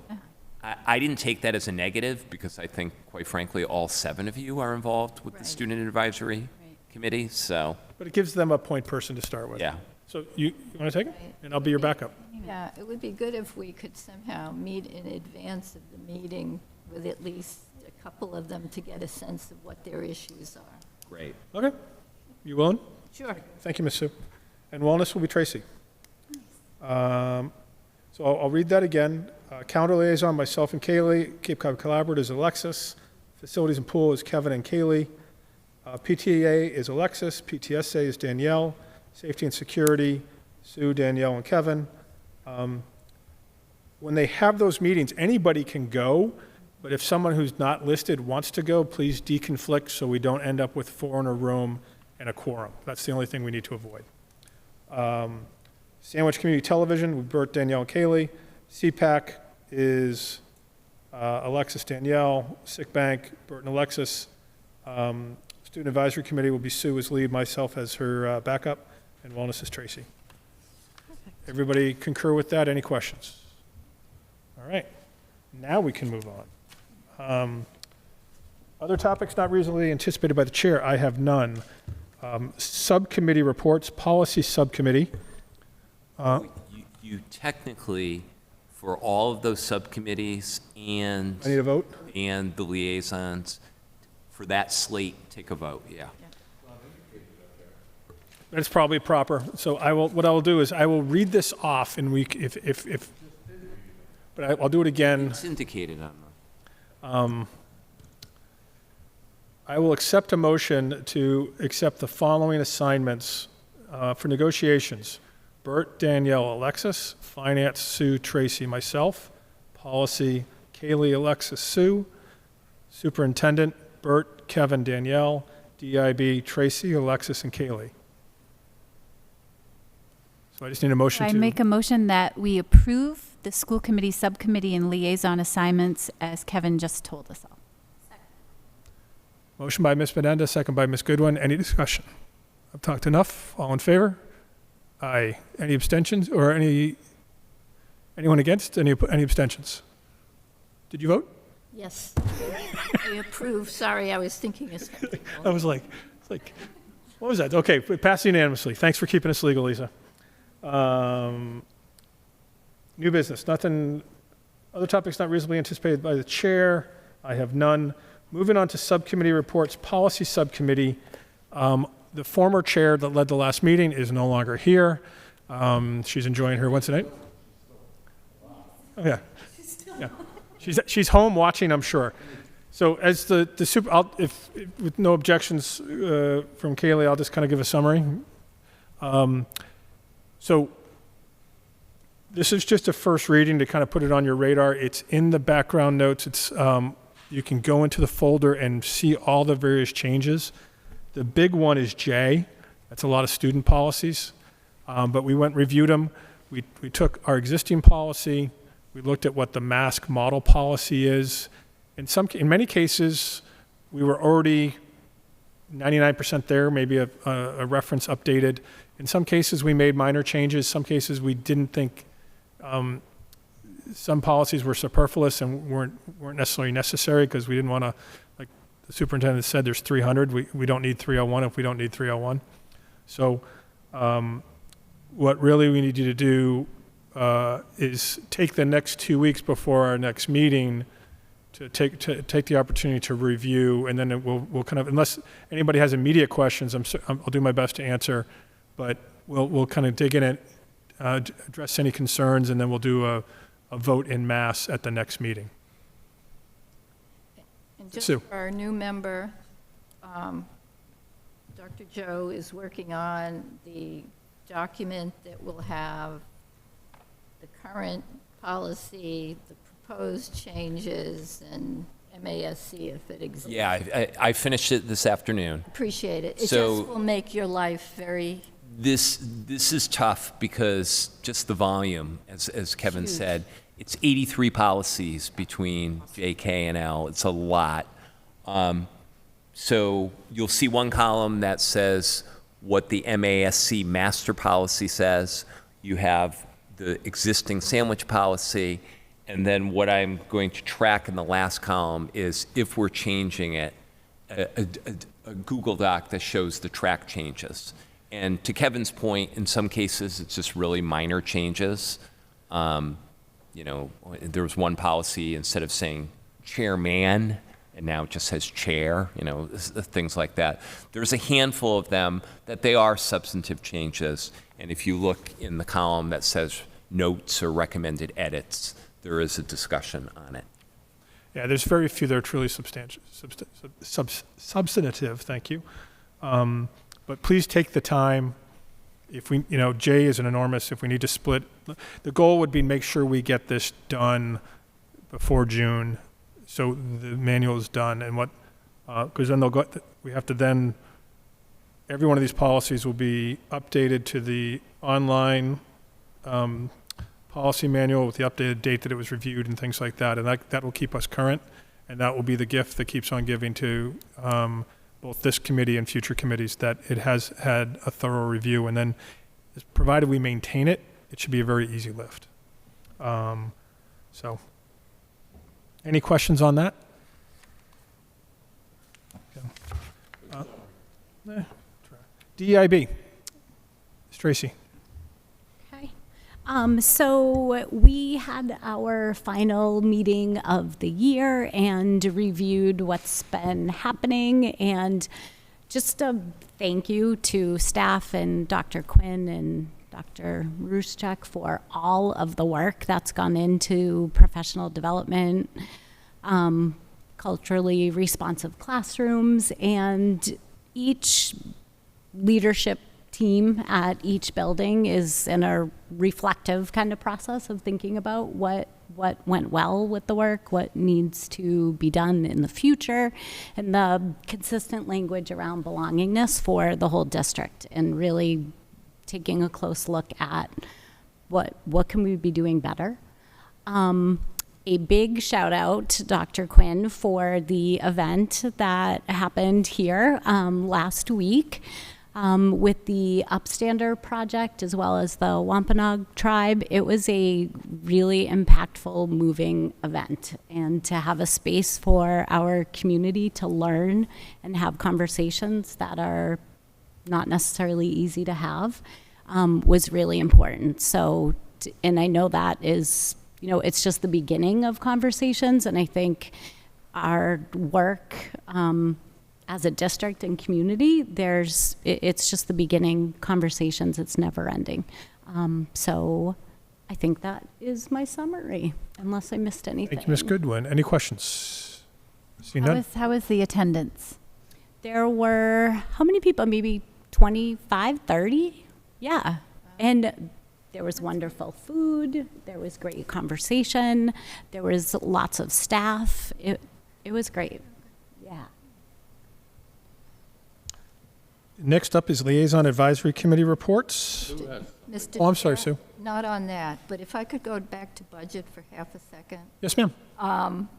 I didn't take that as a negative because I think, quite frankly, all 7 of you are involved with the Student Advisory Committee. So, but it gives them a point person to start with. Yeah. So you want to take it? And I'll be your backup. Yeah, it would be good if we could somehow meet in advance of the meeting with at least a couple of them to get a sense of what their issues are. Great. Okay. You willing? Sure. Thank you, Ms. Sue. And Wellness will be Tracy. So I'll read that again. Calendar Liaison, myself and Kaylee. Cape Cod Collaborative is Alexis. Facilities and Pool is Kevin and Kaylee. PTA is Alexis. PTSA is Danielle. Safety and Security, Sue, Danielle, and Kevin. When they have those meetings, anybody can go, but if someone who's not listed wants to go, please deconflict so we don't end up with 4 in a room and a quorum. That's the only thing we need to avoid. Sandwich Community Television with Bert, Danielle, and Kaylee. CPAC is Alexis, Danielle. Sick Bank, Bert and Alexis. Student Advisory Committee will be Sue as lead, myself as her backup, and Wellness is Tracy. Everybody concur with that? Any questions? All right. Now we can move on. Other topics not reasonably anticipated by the chair, I have none. Subcommittee reports, Policy Subcommittee. You technically, for all of those subcommittees and I need a vote? And the liaisons, for that slate, take a vote, yeah. That's probably proper. So what I will do is I will read this off and but I'll do it again. It's indicated on the. I will accept a motion to accept the following assignments for negotiations. Bert, Danielle, Alexis. Finance, Sue, Tracy, myself. Policy, Kaylee, Alexis, Sue. Superintendent, Bert, Kevin, Danielle. DEIB, Tracy, Alexis, and Kaylee. So I just need a motion I to... make a motion that we approve the school committee, subcommittee, and liaison assignments as Kevin just told us all. Motion by Ms. Menendez, second by Ms. Goodwin. Any discussion? I've talked enough. All in favor? Aye. Any abstentions or anyone against? Any abstentions? Did you vote? Yes. I approve. Sorry, I was thinking of something else. I was like, what was that? Okay, we passed unanimously. Thanks for keeping us legal, Lisa. New business, nothing, other topics not reasonably anticipated by the chair. I have none. Moving on to subcommittee reports, policy subcommittee. The former chair that led the last meeting is no longer here. She's enjoying her, what's the name? Oh, yeah. Yeah. She's home watching, I'm sure. So as the super, if with no objections from Kaylee, I'll just kind of give a summary. So this is just a first reading to kind of put it on your radar. It's in the background notes. It's you can go into the folder and see all the various changes. The big one is J. That's a lot of student policies. But we went and reviewed them. We took our existing policy. We looked at what the mask model policy is. In many cases, we were already 99% there, maybe a reference updated. In some cases, we made minor changes. Some cases, we didn't think some policies were superfluous and weren't necessarily necessary because we didn't want to, like the superintendent said, there's 300. We don't need 301 if we don't need 301. So what really we need you to do is take the next 2 weeks before our next meeting to take the opportunity to review, and then we'll kind of, unless anybody has immediate questions, I'll do my best to answer, but we'll kind of dig in it, address any concerns, and then we'll do a vote in mass at the next meeting. And just Sue. for our new member, Dr. Joe is working on the document that will have the current policy, the proposed changes, and MASC if it exists. Yeah, I finished it this afternoon. Appreciate it. It So- just will make your life very... This is tough because just the volume, as Kevin Huge. said, it's 83 policies between J, K, and L. It's a lot. So you'll see one column that says what the MASC master policy says. You have the existing sandwich policy, and then what I'm going to track in the last column is if we're changing it, a Google Doc that shows the track changes. And to Kevin's point, in some cases, it's just really minor changes. You know, there was one policy, instead of saying chairman, and now it just says chair, you know, things like that. There's a handful of them that they are substantive changes. And if you look in the column that says notes or recommended edits, there is a discussion on it. Yeah, there's very few that are truly substantive, thank you. But please take the time. If we, J is an enormous, if we need to split, the goal would be make sure we get this done before June, so the manual is done, and what, because then we have to then, every one of these policies will be updated to the online policy manual with the updated date that it was reviewed and things like that, and that will keep us current, and that will be the gift that keeps on giving to both this committee and future committees, that it has had a thorough review, and then provided we maintain it, it should be a very easy lift. So, any questions on that? DEIB. Tracy. Okay. So we had our final meeting of the year and reviewed what's been happening, and just a thank you to staff and Dr. Quinn and Dr. Ruszczyk for all of the work that's gone into professional development, culturally responsive classrooms, and each leadership team at each building is in a reflective kind of process of thinking about what went well with the work, what needs to be done in the future, and the consistent language around belongingness for the whole district, and really taking a close look at what can we be doing better. A big shout out to Dr. Quinn for the event that happened here last week. with the Upstander project as well as the Wampanoag tribe. It was a really impactful, moving event. And to have a space for our community to learn and have conversations that are not necessarily easy to have was really important. So, and I know that is, it's just the beginning of conversations. And I think our work as a district and community, it's just the beginning conversations. It's never ending. So I think that is my summary, unless I missed anything. Thank you, Ms. Goodwin. Any questions? See none? How was the attendance? There were, how many people? Maybe 25, 30? Yeah. And there was wonderful food. There was great conversation. There was lots of staff. It was great. Yeah. Next up is Liaison Advisory Committee reports. Mr. Oh, I'm sorry, Chair, Sue. Not on that, but if I could go back to budget for half a second. Yes, ma'am.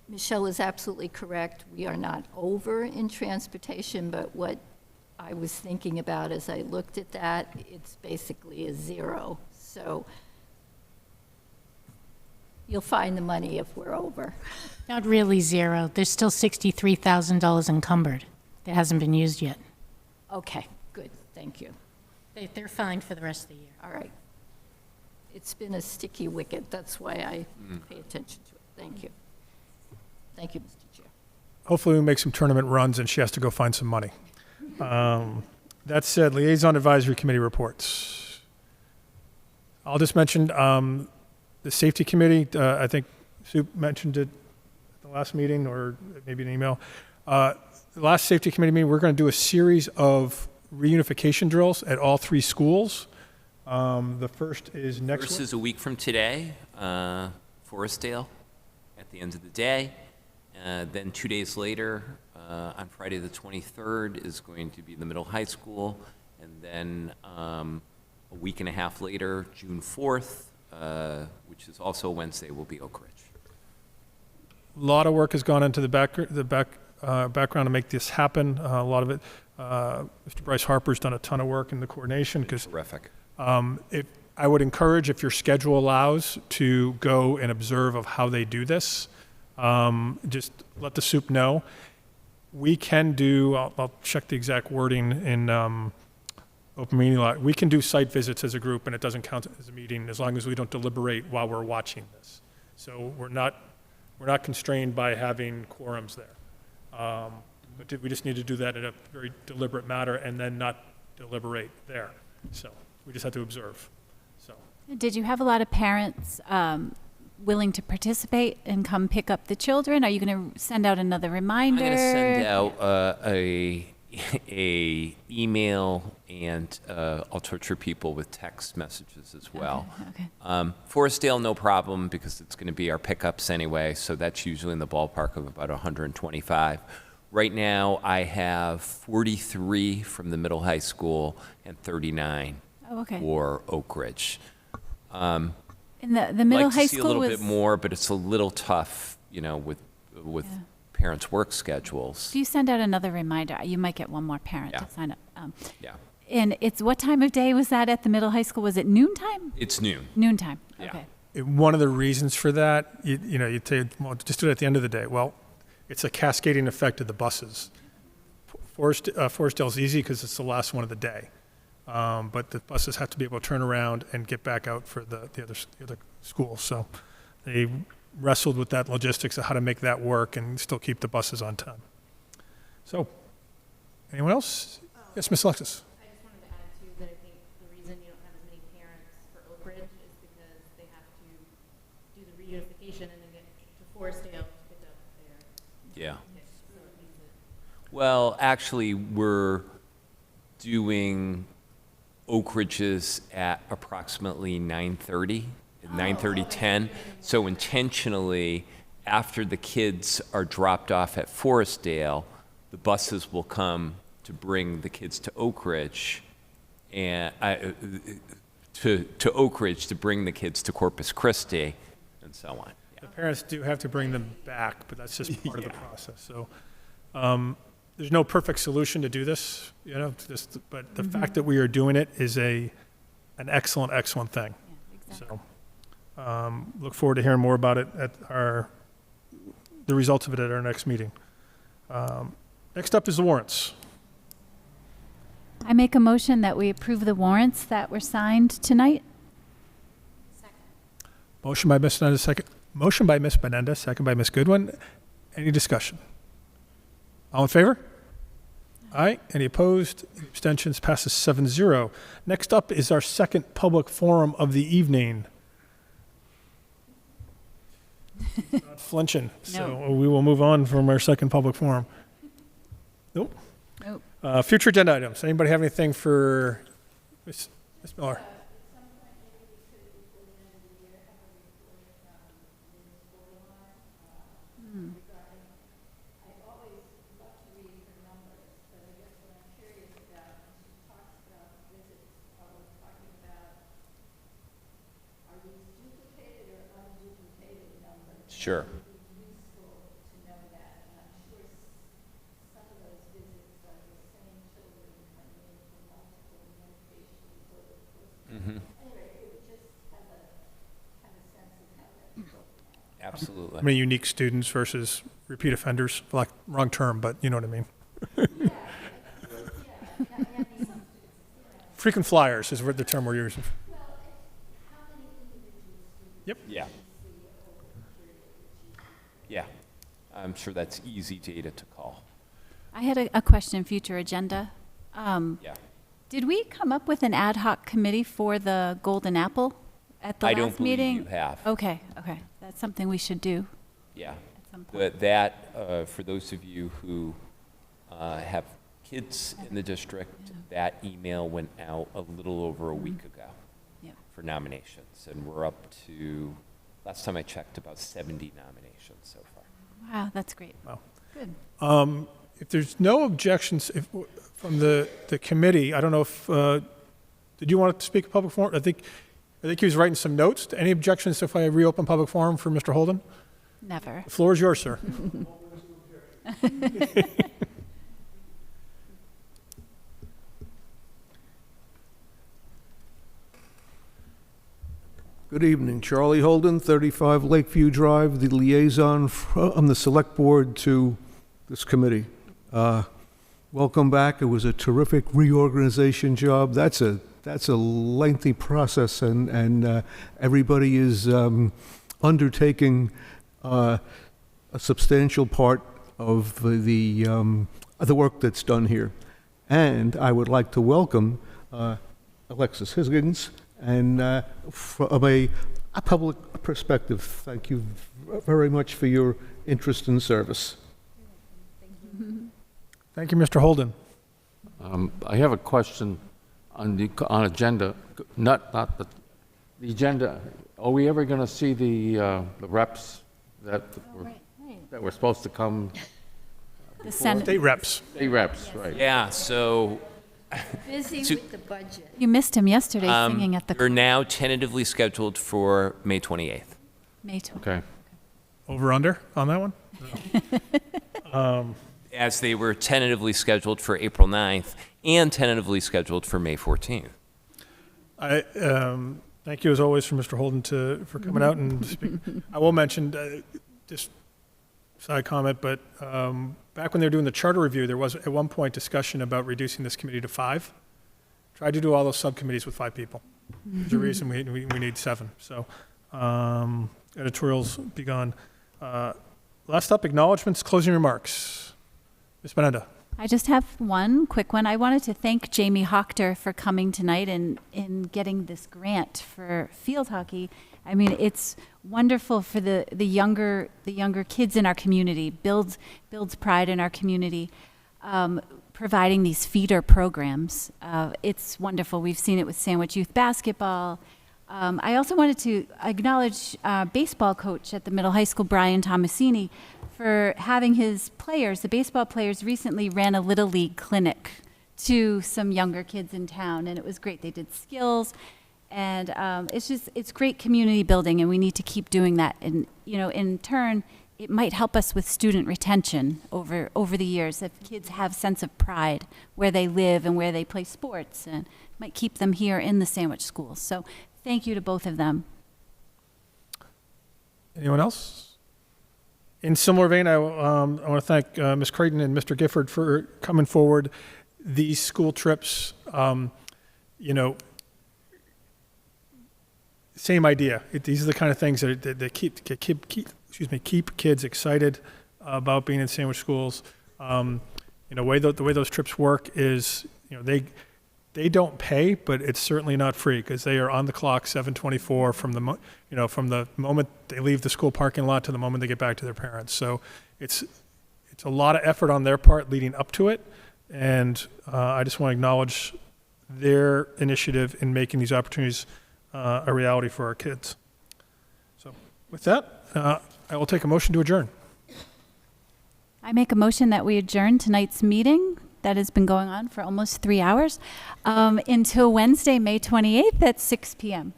Michelle is absolutely correct. We are not over in transportation, but what I was thinking about as I looked at that, it's basically a zero. So you'll find the money if we're over. Not really zero. There's still $63,000 encumbered that hasn't been used yet. Okay, good, thank you. They're fine for the rest of the year. All right. It's been a sticky wicket, that's why I pay attention to it. Thank you. Thank you, Mr. Chair. Hopefully we make some tournament runs and she has to go find some money. That said, Liaison Advisory Committee reports. I'll just mention the Safety Committee. I think Sue mentioned it at the last meeting or maybe an email. The last Safety Committee meeting, we're going to do a series of reunification drills at all 3 schools. The first is next First week. is a week from today, Forestdale, at the end of the day. Then 2 days later, on Friday the 23rd, is going to be the middle high school. And then a week and a half later, June 4th, which is also Wednesday, will be Oak Ridge. A lot of work has gone into the background to make this happen. A lot of it, Mr. Bryce Harper's done a ton of work in the coordination. Terrific. I would encourage, if your schedule allows, to go and observe of how they do this. Just let the soup know. We can do, I'll check the exact wording in open meeting law. We can do site visits as a group and it doesn't count as a meeting as long as we don't deliberate while we're watching this. So we're not constrained by having quorums there. But we just need to do that in a very deliberate manner and then not deliberate there. So we just have to observe. So. Did you have a lot of parents willing to participate and come pick up the children? Are you going to send out another reminder? I'm going to send out a email, and I'll torture people with text messages as well. Okay. Forestdale, no problem, because it's going to be our pickups anyway, so that's usually in the ballpark of about 125. Right now, I have 43 from the middle high school and 39 for Oak Ridge. In the middle high like to see school a little was bit more, but it's a little tough, with parents' work schedules. If you send out another reminder, you might get one more parent to sign up. Yeah. And it's what time of day was that at the middle high school? Was it noontime? It's noon. Noontime. Yeah. Okay. One of the reasons for that, you say, well, just do it at the end of the day. Well, it's a cascading effect of the buses. Forestdale's easy because it's the last one of the day. But the buses have to be able to turn around and get back out for the other schools. So they wrestled with that logistics of how to make that work and still keep the buses on time. So, anyone else? Yes, Ms. Alexis. I just wanted to add too that I think the reason you don't have as many parents for Oak Ridge is because they have to do the reunification and then get to Forestdale to pick up their Yeah. kids. So it means that Well, actually, we're doing Oak Ridges at approximately 9:30, 9:30, 10. So intentionally, after the kids are dropped off at Forestdale, the buses will come to bring the kids to Oak Ridge, and to Oak Ridge to bring the kids to Corpus Christi, and so on. The parents do have to bring them back, but that's just part of the process. So there's no perfect solution to do this, you know, but the fact that we are doing it is an excellent thing. Yeah, exactly. So, look forward to hearing more about it at the results of it at our next meeting. Next up is the warrants. I make a motion that we approve the warrants that were signed tonight. Motion by Ms. Menendez, second by Ms. Goodwin. Any discussion? All in favor? Aye. Any opposed? Any abstentions? Passes 7-0. Next up is our second public forum of the evening. Not flinching. So we will move on from our second public forum. Nope. Future agenda items. Anybody have anything for Ms. Miller? Sure. Absolutely. How many unique students versus repeat offenders? Like, wrong term, but you know what I mean. Frequent flyers is what the term we're using. Yep. Yeah. Yeah. I'm sure that's easy data to call. I had a question, future agenda. Yeah. Did we come up with an ad hoc committee for the Golden Apple at the I last don't believe meeting? you have. Okay. That's something we should do. Yeah. At some point. That for those of you who have kids in the district, that email went out a little over a week ago for nominations. And we're up to, last time I checked, about 70 nominations so far. Wow, that's great. Wow. Good. If there's no objections from the committee, I don't know if, did you want to speak at public forum? I think he was writing some notes. Any objections if I reopen public forum for Mr. Holden? Never. The floor is yours, sir. Good evening. Charlie Holden, 35 Lakeview Drive, the liaison from the Select Board to this committee. Welcome back. It was a terrific reorganization job. That's a lengthy process, and everybody is undertaking a substantial part of the work that's done here. And I would like to welcome Alexis Higgins. And from a public perspective, thank you very much for your interest and service. Thank you, Mr. Holden. I have a question on agenda, not the agenda. Are we ever going to see the reps that were supposed to come? The Senate. State reps. State reps, right. Yeah, so Busy with the budget. You missed him yesterday singing at the we're now tentatively scheduled for May 28th. May 20th. Okay. Over under on that one? No. As they were tentatively scheduled for April 9th and tentatively scheduled for May 14th. Thank you as always for Mr. Holden for coming out and speaking. I will mention, just side comment, but back when they were doing the charter review, there was at one point discussion about reducing this committee to 5. Tried to do all those subcommittees with 5 people. There's a reason we need 7. So editorials be gone. Last up, acknowledgements, closing remarks. Ms. Menendez. I just have one quick one. I wanted to thank Jamie Hochter for coming tonight and getting this grant for field hockey. I mean, it's wonderful for the younger kids in our community, builds pride in our community, providing these feeder programs. It's wonderful. We've seen it with Sandwich Youth Basketball. I also wanted to acknowledge baseball coach at the middle high school, Brian Tomasini, for having his players, the baseball players, recently ran a Little League clinic to some younger kids in town, and it was great. They did skills, and it's great community building, and we need to keep doing that. And in turn, it might help us with student retention over the years. If kids have sense of pride where they live and where they play sports, and might keep them here in the Sandwich schools. So thank you to both of them. Anyone else? In similar vein, I want to thank Ms. Creighton and Mr. Gifford for coming forward. These school trips, same idea. These are the kind of things that keep kids excited about being in Sandwich schools. The way those trips work is, they don't pay, but it's certainly not free because they are on the clock 7/24 from the moment they leave the school parking lot to the moment they get back to their parents. So it's a lot of effort on their part leading up to it, and I just want to acknowledge their initiative in making these opportunities a reality for our kids. So with that, I will take a motion to adjourn. I make a motion that we adjourn tonight's meeting that has been going on for almost 3 hours until Wednesday, May 28th at 6 p.m.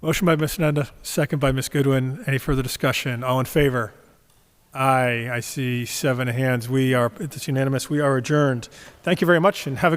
Motion by Ms. Nenda, second by Ms. Goodwin. Any further discussion? All in favor? Aye. I see 7 hands. It's unanimous. We are adjourned. Thank you very much and have a good